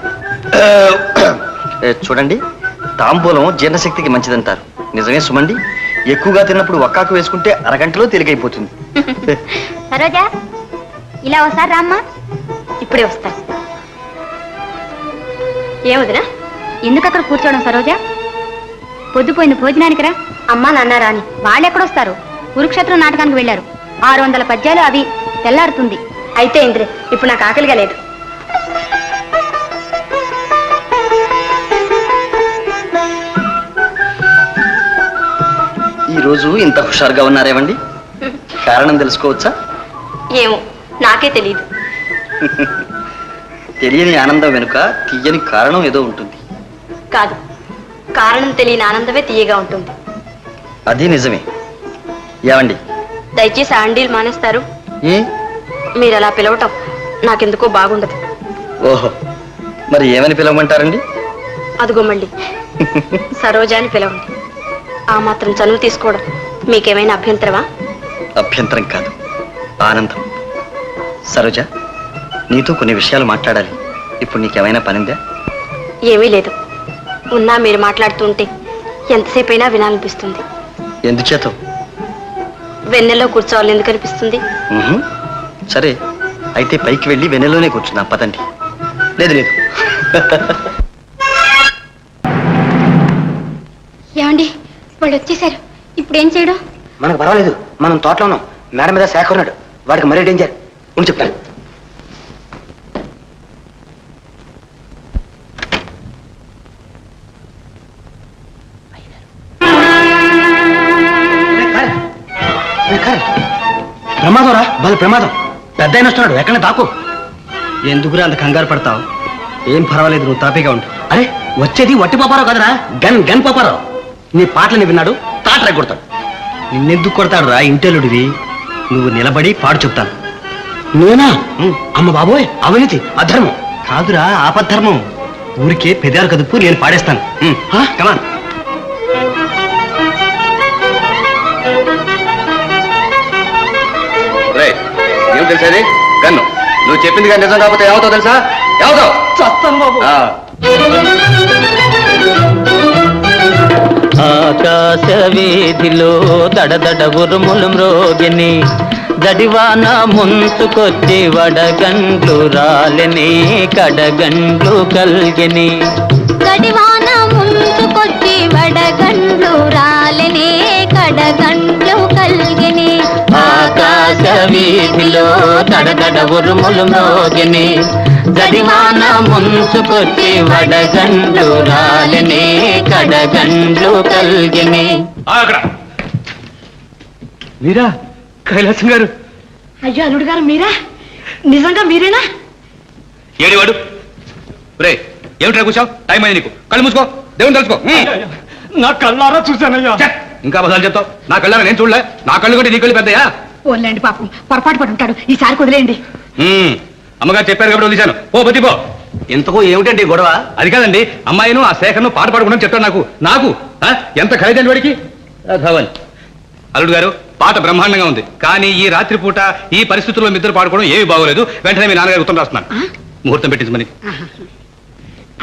చూడండి, తాంబూలం జీర్ణశక్తికి మంచిదంటారు. నిజమే సుమండి. ఎక్కువగా తిన్నప్పుడు ఒక్కాకు వేసుకుంటే అరగంటలో తేలికైపోతుంది. సరోజా, ఇలా ఒకసారి రామ్మా. ఇప్పుడే వస్తా. ఏమొదినా? ఎందుకు అక్కడ కూర్చోవడం సరోజా? పొద్దుపోయింది, భోజనానికి రా. అమ్మా నాన్న రాని. వాళ్ళెక్కడొస్తారు? కురుక్షేత్రం నాటకానికి వెళ్ళారు. 600 పద్యాలు అవి, తెల్లారుతుంది. అయితే ఇంద్రే, ఇప్పుడు నాకు ఆకలిగా లేదు. ఈ రోజు ఇంత హుషారుగా ఉన్నారేమండి? కారణం తెలుసుకోవచ్చా? ఏమో, నాకే తెలియదు. తెలియని ఆనందం వెనుక తీయని కారణం ఏదో ఉంటుంది. కాదు, కారణం తెలియని ఆనందమే తీయగా ఉంటుంది. అది నిజమే. ఏమండి, దయచేసి ఆండీలు మానేస్తారు? ఏ? మీరు అలా పిలవటం నాకెందుకో బాగుండదు. ఓహో, మరి ఏమని పిలవమంటారండి? అదిగో మళ్ళీ సరోజా అని పిలవండి. ఆ మాత్రం చనువు తీసుకోవడం మీకేమైనా అభ్యంతరమా? అభ్యంతరం కాదు, ఆనందం. సరోజ, నీతో కొన్ని విషయాలు మాట్లాడాలి. ఇప్పుడు నీకేమైనా పనిందా? ఏమీ లేదు. ఉన్నా మీరు మాట్లాడుతుంటే ఎంతసేపైనా వినాలనిపిస్తుంది. ఎందుచేత? వెన్నెల్లో కూర్చోవాలి ఎందుకు అనిపిస్తుంది? సరే, అయితే పైకి వెళ్ళి వెన్నెలోనే కూర్చున్నా పదండి. లేదు లేదు. ఏమండి, వాళ్ళు వచ్చేసారు. ఇప్పుడు ఏం చేయడం? మనకు పర్వాలేదు, మనం తోటలో ఉన్నాం. మేడ మీద శాఖ ఉన్నాడు, వాడికి మరీ డేంజర్. ఉండి చెప్తాను. ప్రమాదం రా, వాళ్ళ ప్రమాదం. పెద్ద ఆయన వస్తున్నాడు, ఎక్కడ దాకు. ఎందుకురా అంత కంగారు పడతావు? ఏం పర్వాలేదు, నువ్వు తాపీగా ఉండు. అరే, వచ్చేది వట్టి పాపారావు కదరా, గన్ పాపారావు. నీ పాటలని విన్నాడు, తాటరా కొడతాడు. నిన్నెందుకు కొడతాడు రా, ఇంటెలుడివి. నువ్వు నిలబడి పాడు చెప్తాను. నేనా? అమ్మ బాబోయ్, అవినీతి, అధర్మం. కాదురా, ఆపద్ధర్మం. ఊరికే పెదాలు కదుపు, నేను పాడేస్తాను. కమాన్. ఏం తెలిసేది? గన్ను. నువ్వు చెప్పింది కానీ నిజం కాకపోతే ఏమవుతావు తెలుసా? ఏమవుతావు? చస్తాను బాబు. ఆకాశ వీధిలో దడదడ ఉరుములు మ్రోగిని, దడివాన ముంచుకొచ్చి వడగండ్లు రాలిని, కడగండ్లు కల్గిని. గడివాన ముంచుకొచ్చి వడగండ్లు రాలిని, కడగండ్లు కల్గిని. ఆకాశ వీధిలో దడదడ ఉరుములు మ్రోగిని, దడివాన ముంచుకొచ్చి వడగండ్లు రాలిని, కడగండ్లు కల్గిని. అక్కడ మీరా? కైలాసం గారు? అయ్యో అల్లుడు గారు, మీరా? నిజంగా మీరేనా? ఏడివాడు? రే, ఏమిట్రా కూర్చోవు? టైం అయింది నీకు. కళ్ళు మూసుకో, దేవుని తెలుసుకో. నా కళ్ళారా చూశానయ్యా. ఇంకా బసాలు చెప్తావు? నా కళ్ళారా నేను చూడలే. నా కళ్ళు కూడా నీ కళ్ళు పెద్దయా? ఓన్లేండి పాపం, పొరపాటు పడి ఉంటాడు. ఈసారి కుదిలేయండి. అమ్మగారు చెప్పారు కాబట్టి వదిలేశాను. పో బతి పో. ఇంతకు ఏమిటండి గొడవ? అది కాదండి, అమ్మాయిను ఆ శేఖర్ను పాట పాడుకుంటాను చెప్తాను. నాకు ఎంత ఖరీదండి వాడికి. భవన్ అల్లుడు గారు, పాట బ్రహ్మాండంగా ఉంది, కానీ ఈ రాత్రిపూట ఈ పరిస్థితుల్లో మీ ఇద్దరు పాడుకోవడం ఏమీ బాగోలేదు. వెంటనే మీ నాన్నగారు ఉత్తరం రాస్తున్నాను, ముహూర్తం పెట్టించమని.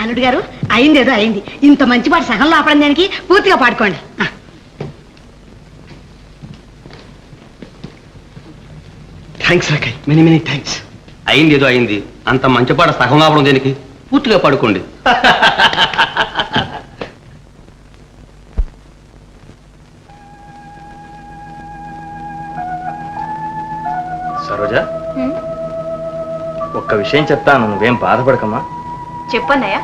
అల్లుడు గారు, అయిందేదో అయింది. ఇంత మంచి పాట సగంలో ఆపడం దానికి పూర్తిగా పాడుకోండి. థ్యాంక్స్ రాకయ్, మెనీ మెనీ థ్యాంక్స్. అయింది ఏదో అయింది, అంత మంచి పాట సగం ఆపడం దేనికి? పూర్తిగా పాడుకోండి. సరోజ, ఒక్క విషయం చెప్తాను, నువ్వేం బాధపడకమ్మా. చెప్పన్నయ్య.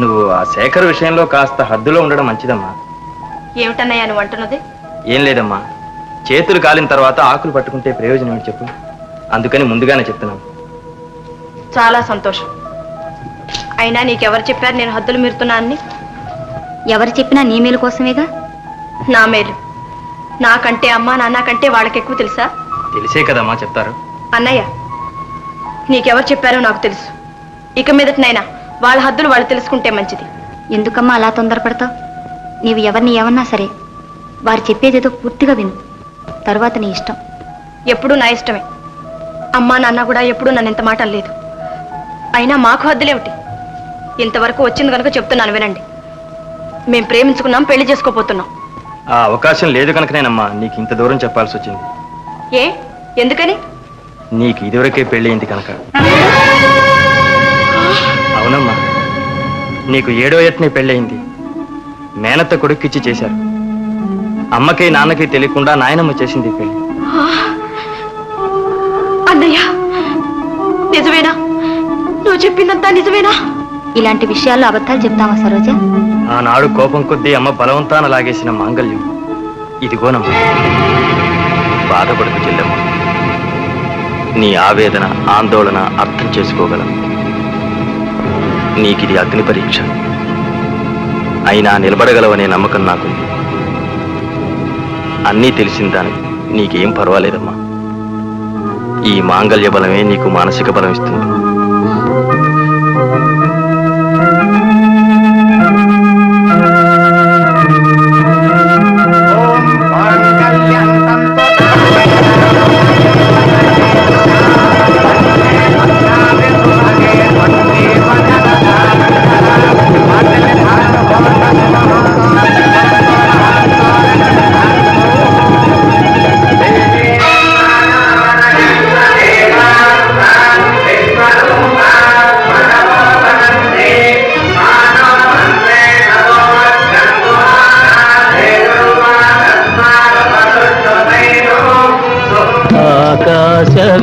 నువ్వు ఆ శేఖర్ విషయంలో కాస్త హద్దులో ఉండడం మంచిదమ్మా. ఏమిటన్నయ్య నువ్వు అంటున్నది? ఏం లేదమ్మా, చేతులు కాలిన తర్వాత ఆకులు పట్టుకుంటే ప్రయోజనం ఏంటి చెప్పు, అందుకని ముందుగానే చెప్తున్నాను. చాలా సంతోషం. అయినా నీకెవరు చెప్పారు నేను హద్దులు మీరుతున్నానని? ఎవరు చెప్పినా నీ మేలు కోసమేగా. నా మేలు నాకంటే అమ్మా నాన్న కంటే వాళ్ళకి ఎక్కువ తెలుసా? తెలిసే కదమ్మా చెప్తారు. అన్నయ్య, నీకెవరు చెప్పారో నాకు తెలుసు. ఇక మీదటనైనా వాళ్ళ హద్దులు వాళ్ళు తెలుసుకుంటే మంచిది. ఎందుకమ్మా అలా తొందరపడతావు? నీవు ఎవరిని ఏమన్నా సరే వారు చెప్పేదేదో పూర్తిగా విను, తర్వాత నీ ఇష్టం. ఎప్పుడూ నా ఇష్టమే. అమ్మా నాన్న కూడా ఎప్పుడూ నన్ను ఇంత మాట లేదు. అయినా మాకు హద్దులేమిటి? ఇంతవరకు వచ్చింది కనుక చెప్తున్నాను వినండి. మేం ప్రేమించుకున్నాం, పెళ్లి చేసుకోపోతున్నాం. ఆ అవకాశం లేదు కనుకనేనమ్మా నీకు ఇంత దూరం చెప్పాల్సి వచ్చింది. ఏ ఎందుకని? నీకు ఇదివరకే పెళ్ళయింది కనుక. అవునమ్మా, నీకు 7వ ఏటనే పెళ్ళయింది. మేనత్త కొడుక్కిచ్చి చేశారు. అమ్మకి నాన్నకి తెలియకుండా నాయనమ్మ చేసింది పెళ్లి. అన్నయ్య, నిజమేనా? నువ్వు చెప్పిందంతా నిజమేనా? ఇలాంటి విషయాల్లో అబద్ధాలు చెప్తావా సరోజ? ఆనాడు కోపం కొద్దీ అమ్మ బలవంతాన లాగేసిన మాంగళ్యం ఇదిగోనమ్మా. బాధపడుతూ చెల్లెమ్మ, నీ ఆవేదన ఆందోళన అర్థం చేసుకోగలం. నీకిది అగ్ని పరీక్ష, అయినా నిలబడగలవనే నమ్మకం నాకుంది. అన్నీ తెలిసిందానికి నీకేం పర్వాలేదమ్మా. ఈ మాంగళ్య బలమే నీకు మానసిక బలం ఇస్తుంది.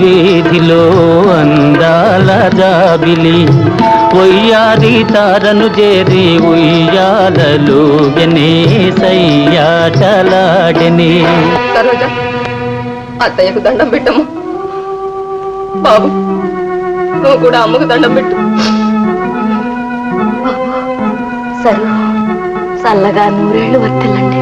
వీధిలో అందాల జాబిలి ఒయ్యారి తారను చేరి ఉయ్యాలలోగనే సయ్యాటలాడని. సరోజ, అత్తయ్యకు దండం పెట్టము. బాబు, నువ్వు కూడా అమ్మకు దండం పెట్టు. సరే, చల్లగా 100 ఏళ్ళు వర్తిల్లండి.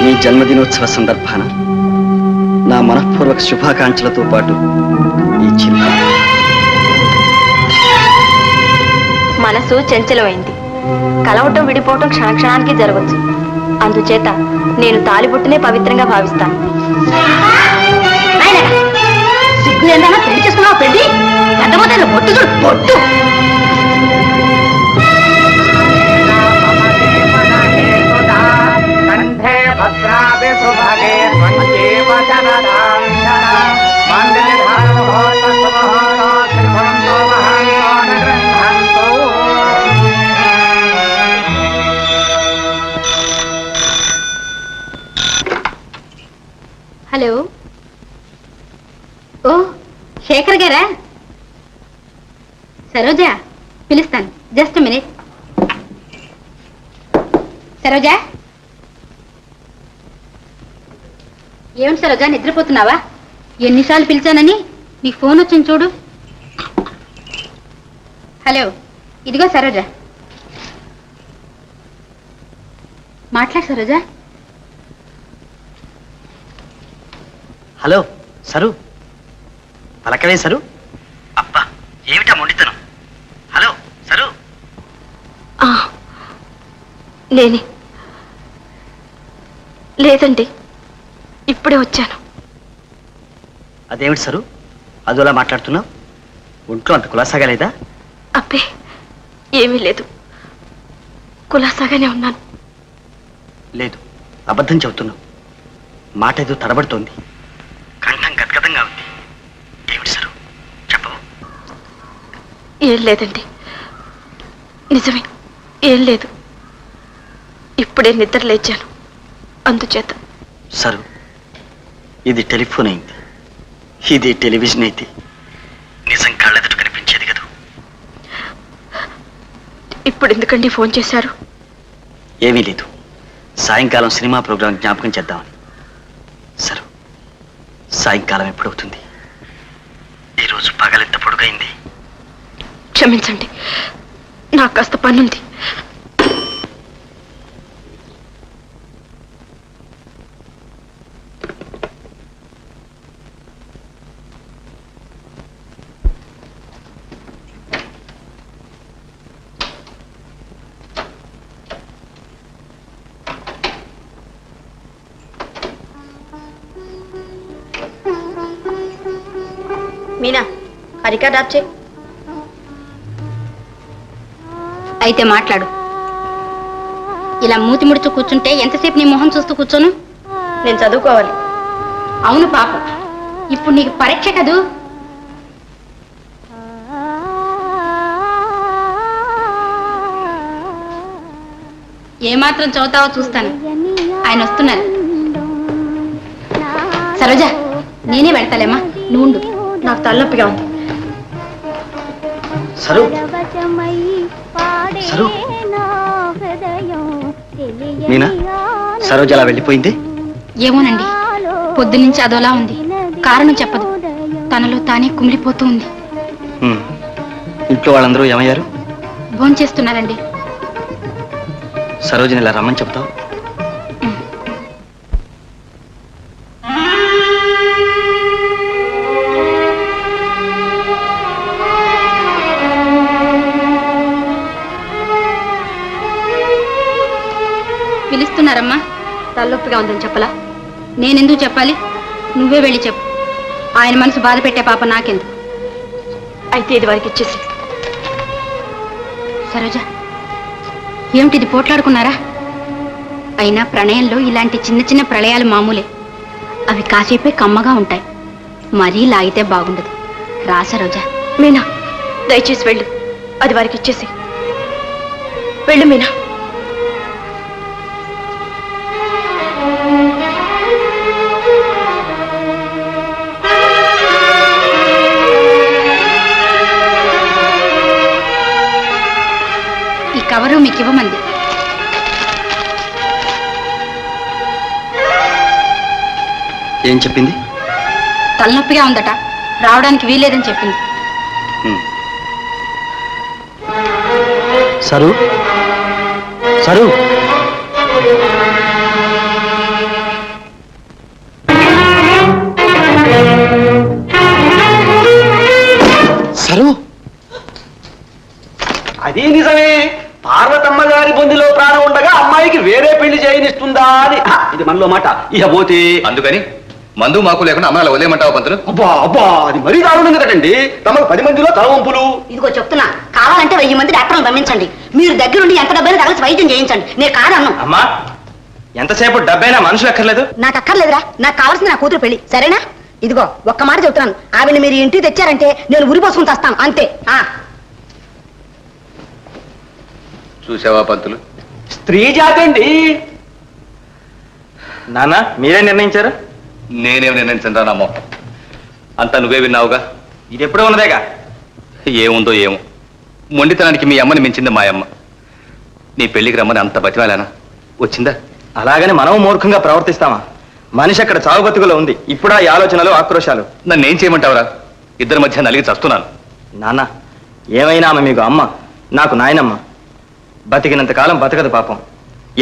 మీ జన్మదినోత్సవ సందర్భాన నా మనఃపూర్వక శుభాకాంక్షలతో పాటు ఈ చిన్న మనసు చంచలమైంది. కలవటం విడిపోవటం క్షణక్షణానికి జరగచ్చు. అందుచేత నేను తాలిబొట్టునే పవిత్రంగా భావిస్తాను. సిగ్గు ఏందన్నా పెళ్లి చేసుకున్నావు? పెళ్లి పెద్దపోతే బొట్టు చూడు, బొట్టు. హలో, ఓ శేఖర్ గారా? సరోజ, పిలుస్తాను, జస్ట్ మినిట్. సరోజ, ఏమిటి సరోజ, నిద్రపోతున్నావా? ఎన్నిసార్లు పిలిచానని నీకు ఫోన్ వచ్చింది చూడు. హలో, ఇదిగో సరోజ, మాట్లాడు సరోజ. హలో సరు, పలకవే సరు. అబ్బా ఏమిటా మొండితనం. హలో సరు. నేనే. లేదండి, ఇప్పుడే వచ్చాను. అదేమిటి సరు అదోలా మాట్లాడుతున్నావు? ఒంట్లో అంత కులాసాగా లేదా? అబ్బే, ఏమీ లేదు, కులాసాగానే ఉన్నాను. లేదు, అబద్ధం చెబుతున్నావు. మాట ఏదో తడబడుతోంది, కంఠం గద్గదంగా ఉంది. ఏమిటి సరు, చెప్పవు? ఏం లేదండి, నిజమే, ఏం లేదు. ఇప్పుడే నిద్ర లేచాను, అందుచేత. సరు, ఇది టెలిఫోన్ అయింది, ఇది టెలివిజన్ అయితే నిజం కళ్ళెదుట కనిపించేది కదా. ఇప్పుడు ఎందుకండి ఫోన్ చేశారు? ఏమీ లేదు, సాయంకాలం సినిమా ప్రోగ్రాం జ్ఞాపకం చేద్దామని. సరు, సాయంకాలం ఎప్పుడవుతుంది? ఈరోజు పగలెంత పొడుగైంది? క్షమించండి, నాకు కాస్త పనుంది. మీనా, ఆ రికార్డ్ ఆప్ చేయి. అయితే మాట్లాడు. ఇలా మూతి ముడుచు కూర్చుంటే ఎంతసేపు నీ మొహం చూస్తూ కూర్చోను? నేను చదువుకోవాలి. అవును పాపం, ఇప్పుడు నీకు పరీక్ష కదూ. ఏమాత్రం చదువుతావో చూస్తాను. ఆయన వస్తున్నారు. సరోజ, నేనే వెళ్తాలేమ్మా, నువ్వు ఉండు. నాకు తలనొప్పిగా ఉంది. సరు, సరు, మీనా, సరోజ అలా వెళ్ళిపోయింది? ఏమోనండి, పొద్దునుంచి అదోలా ఉంది. కారణం చెప్పదు, తనలో తానే కుమిలిపోతూ ఉంది. ఇంట్లో వాళ్ళందరూ ఏమయ్యారు? భోంచేస్తున్నారండి. సరోజని ఇలా రమ్మని చెప్తావు? పిలుస్తున్నారమ్మా. తలనొప్పిగా ఉందని చెప్పలా? నేనెందుకు చెప్పాలి? నువ్వే వెళ్ళి చెప్పు. ఆయన మనసు బాధ పెట్టే పాప నాకెందుకు. అయితే ఇది వారికి ఇచ్చేసి. సరోజ, ఏమిటిది, పోట్లాడుకున్నారా? అయినా ప్రణయంలో ఇలాంటి చిన్న చిన్న ప్రళయాలు మామూలే. అవి కాసేపే కమ్మగా ఉంటాయి, మరీ లాగితే బాగుండదు. రా సరోజ. మీనా, దయచేసి వెళ్ళు, అది వారికి ఇచ్చేసి వెళ్ళు. మీనా, ఈ కవరు మీకు ఇవ్వమంది. ఏం చెప్పింది? తలనొప్పిగా ఉందట, రావడానికి వీల్లేదని చెప్పింది. సరు, సరు, సరు, అది నిజమే. పార్వతమ్మ గారి బొందిలో ప్రాణం ఉండగా అమ్మాయికి వేరే పెళ్లి చేయనిస్తుందా అని ఇది మనలో మాట. ఇహ పోతే అందుకని మందు మాకు లేకుండా అమ్మాయిలా వదిలేయమంటావా పంతులు? అబ్బా అబ్బా, అది మరీ దారుణం కదండి. తమకు 10 మందిలో తల వంపులు. ఇదిగో చెప్తున్నా, కావాలంటే 1000 మంది డాక్టర్లు పంపించండి. మీరు దగ్గరుండి ఎంత డబ్బైనా తగలిసి వైద్యం చేయించండి. నేను కాదన్ను. అమ్మా, ఎంతసేపు డబ్బైనా మనుషులు ఎక్కర్లేదు? నాకు అక్కర్లేదురా, నాకు కావాల్సింది నా కూతురు పెళ్లి, సరేనా? ఇదిగో ఒక్క మాట చెప్తున్నాను, ఆవిని మీరు ఇంటికి తెచ్చారంటే నేను ఉరిపోసుకుని తెస్తాను అంతే. చూసావా పంతులు, స్త్రీ జాతి అండి. నాన్న, మీరే నిర్ణయించారు? నేనేం నిర్ణయించను రా మొహం. అంతా నువ్వే విన్నావుగా. ఇది ఎప్పుడూ ఉన్నదేగా. ఏముందో ఏమో, మొండితనానికి మీ అమ్మని మించింది మా అమ్మ. నీ పెళ్లికి రమ్మని అంత బతిమాలానా? వచ్చిందా? అలాగని మనం మూర్ఖంగా ప్రవర్తిస్తామా? మనిషి అక్కడ చావు బతుకులో ఉంది. ఇప్పుడా ఈ ఆలోచనలు, ఆక్రోశాలు? నన్ను ఏం చేయమంటావురా? ఇద్దరి మధ్య నలిగి చస్తున్నాను. నాన్న, ఏమైనా ఆమె మీకు అమ్మ, నాకు నాయనమ్మ. బతికినంత కాలం బతకదు పాపం.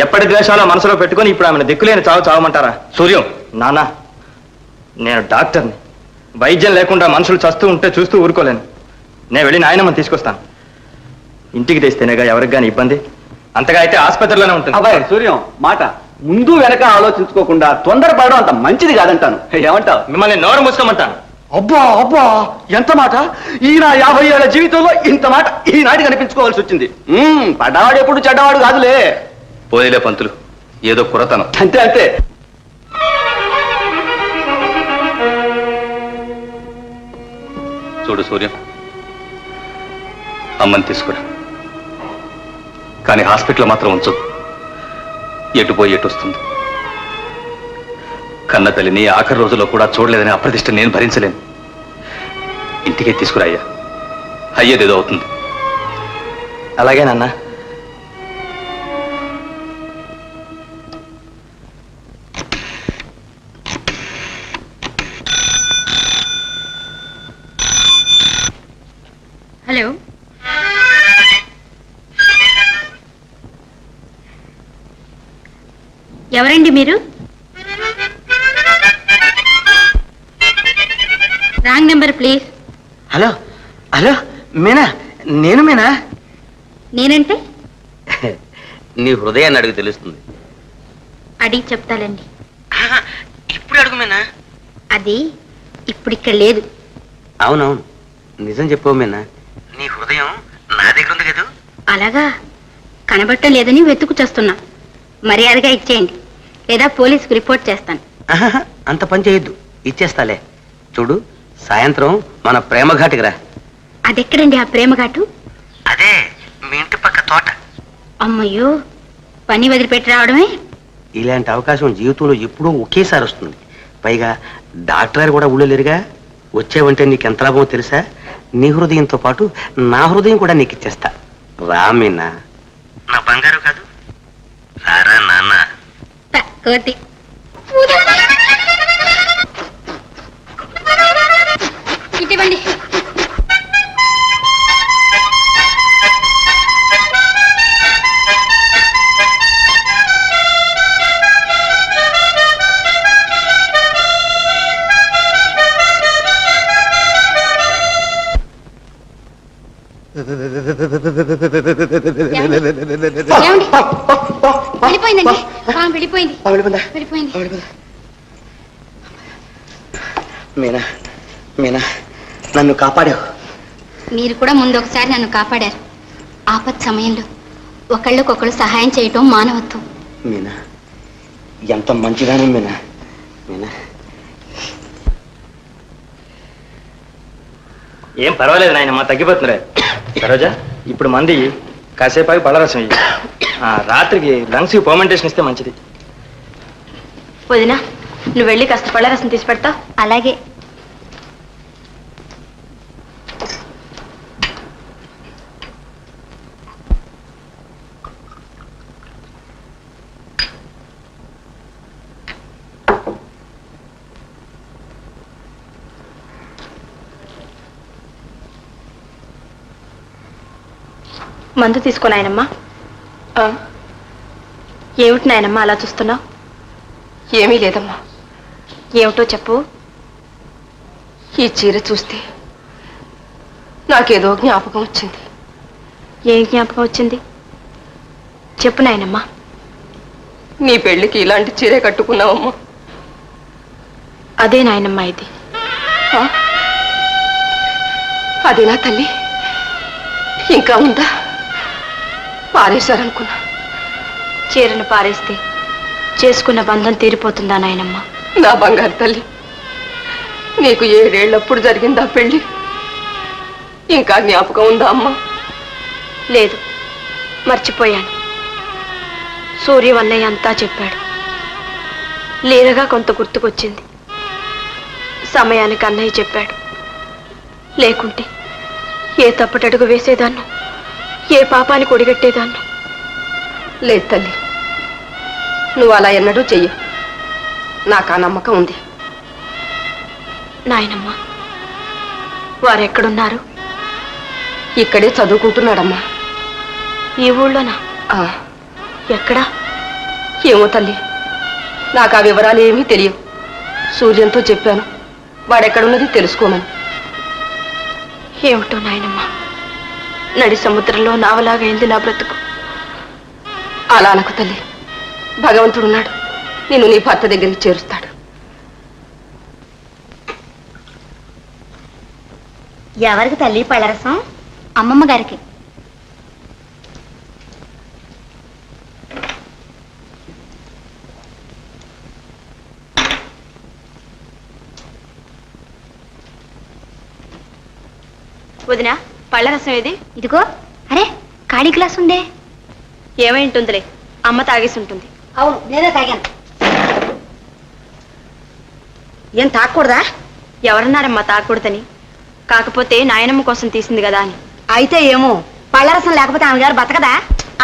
ఎప్పటి ద్వేషాలో మనసులో పెట్టుకొని ఇప్పుడు ఆమెను దిక్కులేని చావు చావమంటారా? సూర్యం, నాన్న, నేను డాక్టర్ని. వైద్యం లేకుండా మనుషులు చస్తూ ఉంటే చూస్తూ ఊరుకోలేను. నేను వెళ్ళి నాయనమ్మని తీసుకొస్తాను. ఇంటికి తెస్తేనేగా ఎవరికి కానీ ఇబ్బంది. అంతగా అయితే ఆసుపత్రిలోనే ఉంటుంది. అబ్బాయి సూర్యం మాట ముందు వెనక ఆలోచించుకోకుండా తొందరపడడం అంత మంచిది కాదంటాను. ఏమంటావు? మిమ్మల్ని నోరు మూసుకోమంటాను. అబ్బా అబ్బా ఎంత మాట! ఈయన 50 ఏళ్ల జీవితంలో ఇంత మాట ఈనాటి కనిపించుకోవాల్సి వచ్చింది. పడ్డవాడు ఎప్పుడు చెడ్డవాడు కాదులే. పోయిలే పంతులు, ఏదో కురతనం. అంతే అంతే. చూడు సూర్యం, అమ్మని తీసుకురా, కానీ హాస్పిటల్ మాత్రం ఉంచు. ఎటు పోయి ఎటు వస్తుంది. కన్న తల్లిని ఆఖరి రోజుల్లో కూడా చూడలేదని అప్రతిష్ట నేను భరించలేను. ఇంటికే తీసుకురా అయ్యా, అయ్యేదేదో అవుతుంది. అలాగే నాన్న. హలో, ఎవరండి మీరు? Wrong number please. Hello hello Meena, నేను మీనా. నేనంటే నీ హృదయాన్ని అడుగు తెలుస్తుంది. అడిగి చెప్తాలండి. ఇప్పుడు అడుగు మీనా. అది ఇప్పుడు ఇక్కడ లేదు. అవునవును, నిజం చెప్పవు మీనా. నీ హృదయం నా దగ్గర ఉంది కదా. అలాగా, కనబట్టం లేదని వెతుకు చేస్తున్నా. మర్యాదగా ఇచ్చేయండి, లేదా పోలీసుకు రిపోర్ట్ చేస్తాను. అంత పని చేయొద్దు, ఇచ్చేస్తాలే. చూడు, సాయంత్రం మన ప్రేమ ఘాటికి రా. అదెక్కడండి ఆ ప్రేమఘాటు? అదే మీ ఇంటి పక్క తోట. అమ్మయ్యో, పని వదిలిపెట్టి రావడమే. ఇలాంటి అవకాశం జీవితంలో ఎప్పుడూ ఒకేసారి వస్తుంది. పైగా డాక్టర్ గారు కూడా ఊళ్ళో లేరుగా. వచ్చేవంటే నీకు ఎంత లాభమో తెలుసా? నీ హృదయంతో పాటు నా హృదయం కూడా నీకు ఇచ్చేస్తా. రామీనా, నా బంగారు కాదు. రారా నాన్న. కోతి ఇటువంటి వెళ్ళిపోయిందండి. వెళ్ళిపోయింది. మీనా మీనా, నన్ను కాపాడావు. మీరు కూడా ముందు ఒకసారి నన్ను కాపాడారు. ఆపత్ సమయంలో ఒకళ్ళకొకళ్ళు సహాయం చేయటం మానవత్వం. మీనా, ఎంత మంచిదానం మీనా. మీనా, ఏం పర్వాలేదు నాయనమ్మ, తగ్గిపోతున్నారే. సరోజా, ఇప్పుడు మంది కాసేపాకి పళ్ళరసం ఇయ్యి. రాత్రికి లంగ్స్కి పర్మెంటేషన్ ఇస్తే మంచిది. వదినా, నువ్వు వెళ్ళి కాస్త పళ్ళరసం తీసి పెడతా. అలాగే. మందు తీసుకో నాయనమ్మా. ఏమిటి నాయనమ్మా అలా చూస్తున్నావు? ఏమీ లేదమ్మా. ఏమిటో చెప్పు. ఈ చీర చూస్తే నాకేదో జ్ఞాపకం వచ్చింది. ఏం జ్ఞాపకం వచ్చింది? చెప్పు నాయనమ్మా. నీ పెళ్లికి ఇలాంటి చీరే కట్టుకున్నావమ్మా. అదే నాయనమ్మా ఇది. అదేనా తల్లి? ఇంకా ఉందా? పారేశారనుకున్నా. చీరను పారేస్తే చేసుకున్న బంధం తీరిపోతుందా నాయనమ్మా? నా బంగారు తల్లి, నీకు 7 ఏళ్ళప్పుడు జరిగిందా పెళ్లి? ఇంకా జ్ఞాపకం ఉందా అమ్మా? లేదు, మర్చిపోయాను. సూర్యం అన్నయ్య అంతా చెప్పాడు. లీలగా కొంత గుర్తుకొచ్చింది. సమయానికి అన్నయ్య చెప్పాడు. లేకుంటే ఏ తప్పటడుగు వేసేదాన్నో, ఏ పాపానికి ఒడిగట్టేదాన్నో. లేదు తల్లి, నువ్వు అలా ఎన్నడూ చెయ్యి. నాకు ఆ నమ్మకం ఉంది. నాయనమ్మ, వారెక్కడున్నారు? ఇక్కడే చదువుకుంటున్నాడమ్మా. ఈ ఊళ్ళోనా? ఎక్కడా? ఏమో తల్లి, నాకు ఆ వివరాలు ఏమీ తెలియవు. సూర్యంతో చెప్పాను, వాడెక్కడున్నది తెలుసుకోమని. ఏమిటో నాయనమ్మ, నడి సముద్రంలో నావలాగైంది నా బ్రతుకు. అలా అనకు తల్లి. భగవంతుడున్నాడు, నిన్ను నీ భర్త దగ్గరికి చేరుస్తాడు. ఎవరికి తల్లి పళ్ళరసం? అమ్మమ్మ గారికి. వదినా, పళ్ళరసం ఏది? ఇదిగో. అరే, ఖాళీ గ్లాస్ ఉందే. ఏమై ఉంటుందిలే, అమ్మ తాగేసి ఉంటుంది. అవును, నేనే తాగాను. ఏం తాగకూడదా? ఎవరన్నారమ్మా తాగకూడదని? కాకపోతే నాయనమ్మ కోసం తీసింది కదా అని. అయితే ఏమో, పళ్ళరసం లేకపోతే ఆమె గారు బతకదా?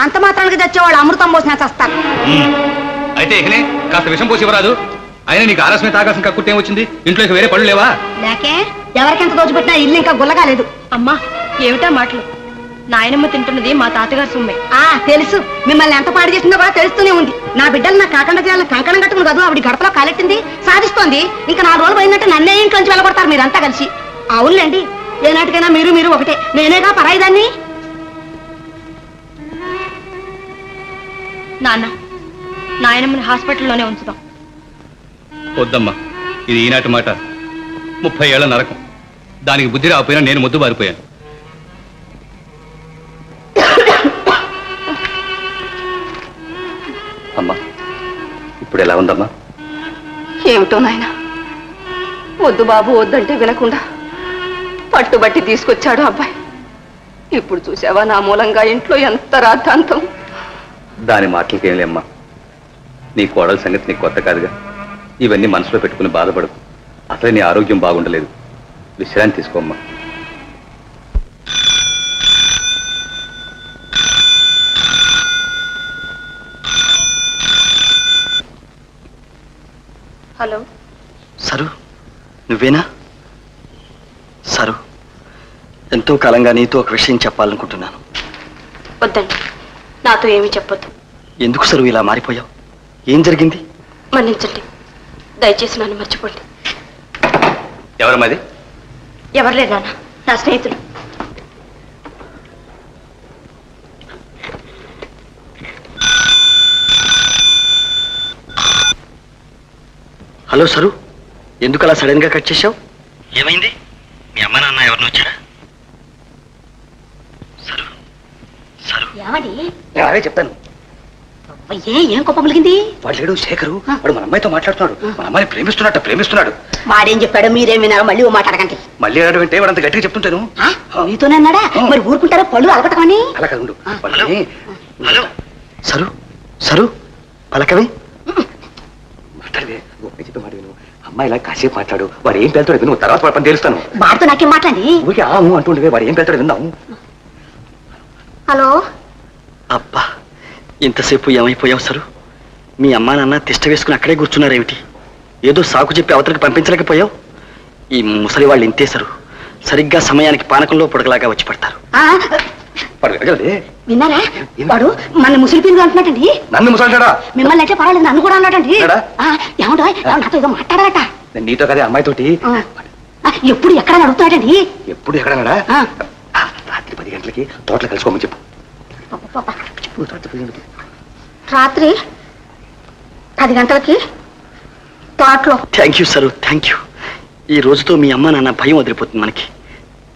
అంత మాత్రానికి తెచ్చేవాళ్ళు అమృతం పోసినా చస్తారు. అయితే ఇకనే కాస్త విషం పోసి ఇవ్వరాదు. అయినా నీకు ఆరసమే తాగాల్సిన కక్కుట్టేం వచ్చింది? ఇంట్లోకి వేరే పళ్ళు లేవా? లేకే, ఎవరికెంత దోచిపెట్టినా ఇల్లు ఇంకా గుల్లగాలేదు. అమ్మా, ఏమిటా మాటలు? నాయనమ్మ తింటున్నది మా తాతగారు సొమ్మే. తెలుసు, మిమ్మల్ని ఎంత పాడు చేసిందో కూడా తెలుస్తూనే ఉంది. నా బిడ్డలు నా కాకుండా చేయాలని కంకణం కట్టుకుని కాదు ఆవిడ గడపలో కాలెట్టింది, సాధిస్తోంది. ఇంకా 4 రోజులు పోయినట్టు నన్నే ఇంట్లోంచి వెళ్ళగొడతారు మీరంతా కలిసి. అవునులేండి, ఏనాటికైనా మీరు ఒకటే. నేనేగా పరాయిదాన్ని. నాన్న, నాయనమ్మని హాస్పిటల్లోనే ఉంచుదాం. వద్దమ్మా, ఇది ఈనాటి మాట. 30 ఏళ్ల నరకం. దానికి బుద్ధి రాకపోయినా నేను ముద్దు బారిపోయాను. అమ్మా, ఇప్పుడు ఎలా ఉందమ్మా? ఏమిటో నాయన, వద్దు బాబు వద్దంటే వినకుండా పట్టుబట్టి తీసుకొచ్చాడు అబ్బాయి. ఇప్పుడు చూసావా నా మూలంగా ఇంట్లో ఎంత రాద్ధాంతం. దాని మాటలకేం లేమ్మా. నీ కోడల సంగతి నీకు కొత్త కాదుగా. ఇవన్నీ మనసులో పెట్టుకుని బాధపడు. అసలే నీ ఆరోగ్యం బాగుండలేదు. విశ్రాంతి తీసుకోమ్మా. హలో సరు, నువ్వేనా? సరు, ఎంతో కాలంగా నీతో ఒక విషయం చెప్పాలనుకుంటున్నాను. వద్దండి, నాతో ఏమీ చెప్పొద్దు. ఎందుకు సరు ఇలా మారిపోయావు? ఏం జరిగింది? మన్నించండి, దయచేసి నన్ను మర్చిపోండి. ఎవరమ్మది? ఎవరు లేదు నాన్న, నా స్నేహితులు. హలో సరు, ఎందుకు అలా సడన్ గా కట్ చేశావు? ఏమైంది? మీ అమ్మ నాన్న ఎవరిని వచ్చారా? సరు సరు, ఏమండి? అదే చెప్తాను. ఏం కోపం కలిగింది? వాడు లేడు శేఖరు, వాడు మన అమ్మాయితో మాట్లాడుతున్నాడు. మన అమ్మాయిని ప్రేమిస్తున్నాడు. వాడేం చెప్పాడు? మీరేం విన్నారో మళ్ళీ మాట్లాడకండి. మళ్ళీ అడగడం అంటే వాడు అంత గట్టిగా చెప్తుంటాను. మీతోనే అన్నాడా? మరి ఊరుకుంటారా? పళ్ళు అలగటమని. అలా కాదు. హలో సరు సరు, పలకవే. మాట్లాడవే, చెప్పే మాట విను. అమ్మాయి ఇలా కాసేపు మాట్లాడు. వాడు ఏం పేలుతాడు నువ్వు తర్వాత పని తెలుస్తాను. వాడితో నాకేం మాట్లాడి? ఊరికి అంటుండవే. వాడు ఏం పేలుతాడు విందాము. హలో. అబ్బా, ఇంతసేపు ఏమైపోయావు సరు? మీ అమ్మా నాన్న తిష్ట వేసుకుని అక్కడే కూర్చున్నారేమిటి? ఏదో సాకు చెప్పి అవతలకి పంపించలేకపోయావు? ఈ ముసలి వాళ్ళు ఇంతే సరు, సరిగ్గా సమయానికి పానకంలో పొడగలాగా వచ్చి పడతారు. విన్నారా? వాడు మన ముసలి పిండి అంటున్నాడండి. నన్ను ముసలిడా? మిమ్మల్ని అయితే పర్వాలేదు, నన్ను కూడా అన్నాడండి. ఏమంటో నాతో ఏదో మాట్లాడాలట. నీతో కదా అమ్మాయితోటి. ఎప్పుడు ఎక్కడ అడుగుతున్నాడండి? ఎప్పుడు ఎక్కడన్నాడా? రాత్రి 10 గంటలకి తోటలో కలుసుకోమని చెప్పు. రాత్రి 10 గంటలకి తోటలో. Thank you sir, thank you. ఈ రోజుతో మీ అమ్మ నాన్న భయం వదిలిపోతుంది మనకి.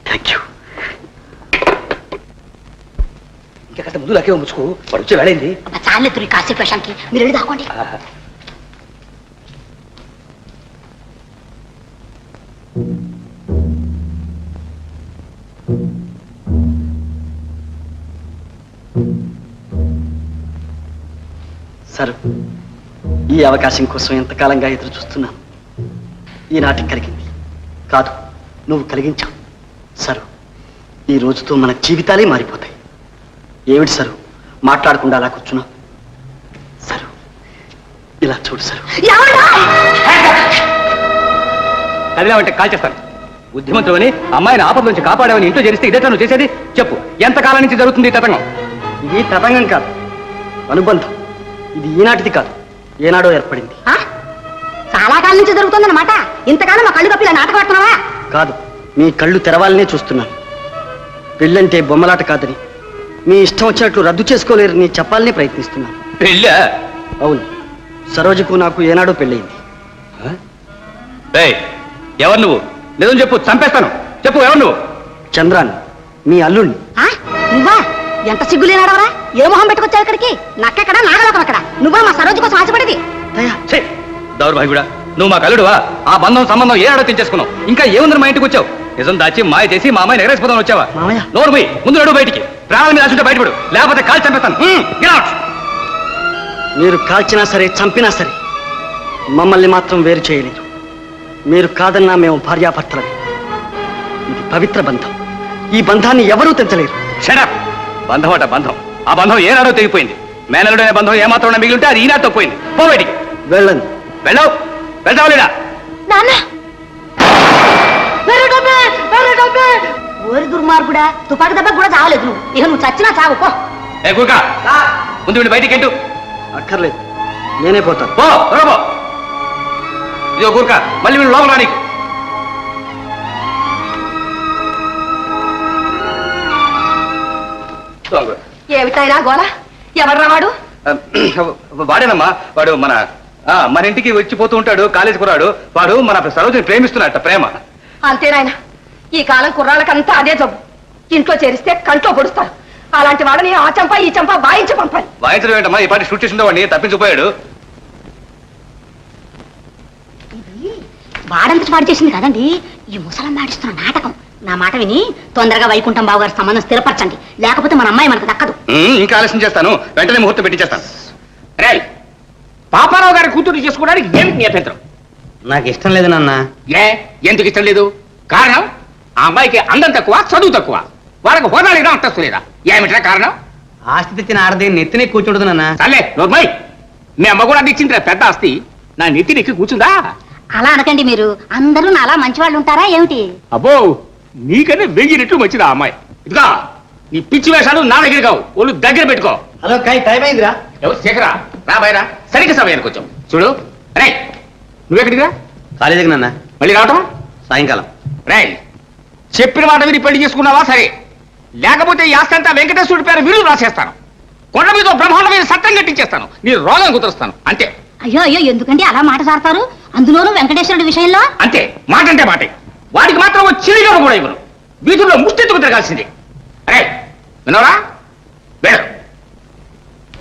Thank you. ఇంకా ముందు లాకే ఉంచుకో, వాడు వచ్చి వేడైంది. చాలెత్తురు కాసేపు వేషానికి, మీరు వెళ్ళి దాకోండి. సరు, ఈ అవకాశం కోసం ఎంతకాలంగా ఎదురు చూస్తున్నాను. ఈనాటికి కలిగింది. కాదు, నువ్వు కలిగించావు. సరు, ఈ రోజుతో మన జీవితాలే మారిపోతాయి. ఏమిటి సరు మాట్లాడకుండా అలా కూర్చున్నావు? సరు, ఇలా చూడు సరు. కదిలావంటే కాల్ చేస్తాను. బుద్ధిమంతుడని అమ్మాయిని ఆపద నుంచి కాపాడావని ఇంట్లో చేరిస్తే ఇదే నువ్వు చేసేది? చెప్పు, ఎంతకాలం నుంచి జరుగుతుంది ఈ తతంగం? ఇది తతంగం కాదు, అనుబంధం. ఇది ఈనాటిది కాదు, ఏనాడో ఏర్పడింది. చాలా కాలం నుంచి జరుగుతుందన్నమాట. ఇంతకాలం మా కళ్ళు కప్పి ఇలా నాటకం ఆడుతున్నావా? కాదు, మీ కళ్ళు తెరవాలనే చూస్తున్నాను. పెళ్ళంటే బొమ్మలాట కాదని, మీ ఇష్టం వచ్చినట్లు రద్దు చేసుకోలేరని చెప్పాలని ప్రయత్నిస్తున్నాను. పెళ్ళా? అవును, సరోజకు నాకు ఏనాడో పెళ్ళయింది. ఎవరు నువ్వు? నిజం చెప్పు, చంపేస్తాను. చెప్పు, ఎవరు నువ్వు? చంద్రాన్, మీ అల్లుణ్ణి. నువ్వా? ఎంత సిగ్గులేనాడవరా? ఏ మొహం పెట్టుకొచ్చావు ఇక్కడికి? నక్కెక్కడ నాగలోకం అక్కడ. నువ్వా మా సరోజు కోసం ఆశపడేది? దౌర్భాగ్యుడా, నువ్వు మా కలుడువా? ఆ బంధం సంబంధం ఏనాడో తెచ్చేసుకున్నావు. ఇంకా ఏముందని మా ఇంటికి వచ్చావు? నిజం దాచి మాయ చేసి మా అమ్మాయిని ఎగరేసిపోతాను వచ్చావా? నోరు పోయి ముందు నడు బయటికి. ప్రాణాల మీద ఆశుంటే బయటపడు, లేకపోతే కాల్ చంపేస్తాను. మీరు కాల్చినా సరే చంపినా సరే మమ్మల్ని మాత్రం వేరు చేయలేరు. మీరు కాదన్నా మేము భార్యాభర్తలమే. ఇది పవిత్ర బంధం. ఈ బంధాన్ని ఎవరూ తెంచలేరు. షడప్! బంధం అట బంధం. ఆ బంధం ఏనాడో తెగిపోయింది. మేనలుడు అనే బంధం ఏమాత్రం మిగిలి ఉంటే అది ఈనాటితో పోయింది. పో బయటికి. వెళ్ళండి. వెళ్ళావు? వెళ్తావు లేదా? ఓరి దుర్మార్గుడా, తుపాకి దెబ్బ కూడా చావలేదు నువ్వు. ఇక నువ్వు చచ్చినా చావు పో. ఏ కూర్కా, ముందు వీడి బయటికి ఎంటు. అక్కర్లేదు, నేనే పోతాను. పో, త్వరగా పో. ఇదిగో కూర్కా, మళ్ళీ వీడు లోపల నీకు. ఏమిటైనా గోల? ఎవర్రా వాడు? వాడేనమ్మా, వాడు మన ఇంటికి వచ్చిపోతూ ఉంటాడు. కాలేజీ కుర్రాడు వాడు. మన సరోజని ప్రేమిస్తున్నట్ట. ప్రేమ అంతేనాయన, ఈ కాలం కుర్రాళ్ళకంతా అదే జబ్బు. ఇంట్లో చేరిస్తే కంట్లో పొడుస్తారు. అలాంటి వాడని ఆ చంప ఈ చంప వాయించి పంపాలి. వాయించడం ఏంటమ్మా? ఈ పాటి షూట్ చేసిందో వాడిని తప్పించిపోయాడు. వాడంత పాడు చేసింది కదండి ఈ ముసలం మాడిస్తున్న నాటకం. నా మాట విని తొందరగా వైకుంఠం బాబు గారి సంబంధం స్థిరపరచండి, లేకపోతే మన అమ్మాయి మనకు దక్కదు. ఇంకా ఆలస్యం చేస్తాను, వెంటనే ముహూర్తం పెట్టించేస్తాను. రే, పాపారావు గారి కూతురు చేసుకోవడానికి ఏమిటి నీ అభ్యంతరం? నాకు ఇష్టం లేదు నాన్న. ఎందుకు ఇష్టం లేదు? కారణం ఆ అమ్మాయికి అందం తక్కువ, చదువు తక్కువ. వాళ్ళకి హోదా లేదా, అంతస్తు లేదా? ఏమిటా కారణం? ఆస్తి తెచ్చిన ఆడది నెత్తినే కూర్చుంటుంది నాన్న. సర్లే నోర్మై, మీ అమ్మ కూడా ఇచ్చింది పెద్ద ఆస్తి, నా నెత్తి నెక్కి కూర్చుందా? అలా అనకండి మీరు. అందరూ నాలా మంచి వాళ్ళు ఉంటారా ఏమిటి? అబ్బో, నీకనే 1000 రెట్లు మంచిది ఆ అమ్మాయి. ఇదిగా నీ పిచ్చి వేషాలు నా దగ్గర కావు, ఒళ్ళు దగ్గర పెట్టుకో. హలో కాయ్, టైం అయిందిరా. ఎవరు? శేఖరా, రా బయరా. సరిగ్గా సమయానికి వచ్చాం. చూడు రే, నువ్వెక్కడికి రా? కాలేజీకి నాన్న. మళ్ళీ రావటం సాయంకాలం. రే, చెప్పిన మాట విని పెళ్లి చేసుకున్నావా సరే, లేకపోతే ఈ ఆస్తి అంతా వెంకటేశ్వరుడి పేరు విరులు రాసేస్తాను. కొండ మీద బ్రహ్మాండ మీద సత్తం కట్టించేస్తాను. నీ రోగం కుదురుస్తాను అంతే. అయ్యో అయ్యో, ఎందుకండి అలా మాట సాడతారు? అందులోనూ వెంకటేశ్వరుడి విషయంలో అంతే. మాట అంటే మాటే. వాడికి మాత్రం చిరిగా కూడా ఇవ్వను. వీధుల్లో ముష్టెత్తుకు తిరగాల్సింది. అరే వినవరా? వెళ్ళు.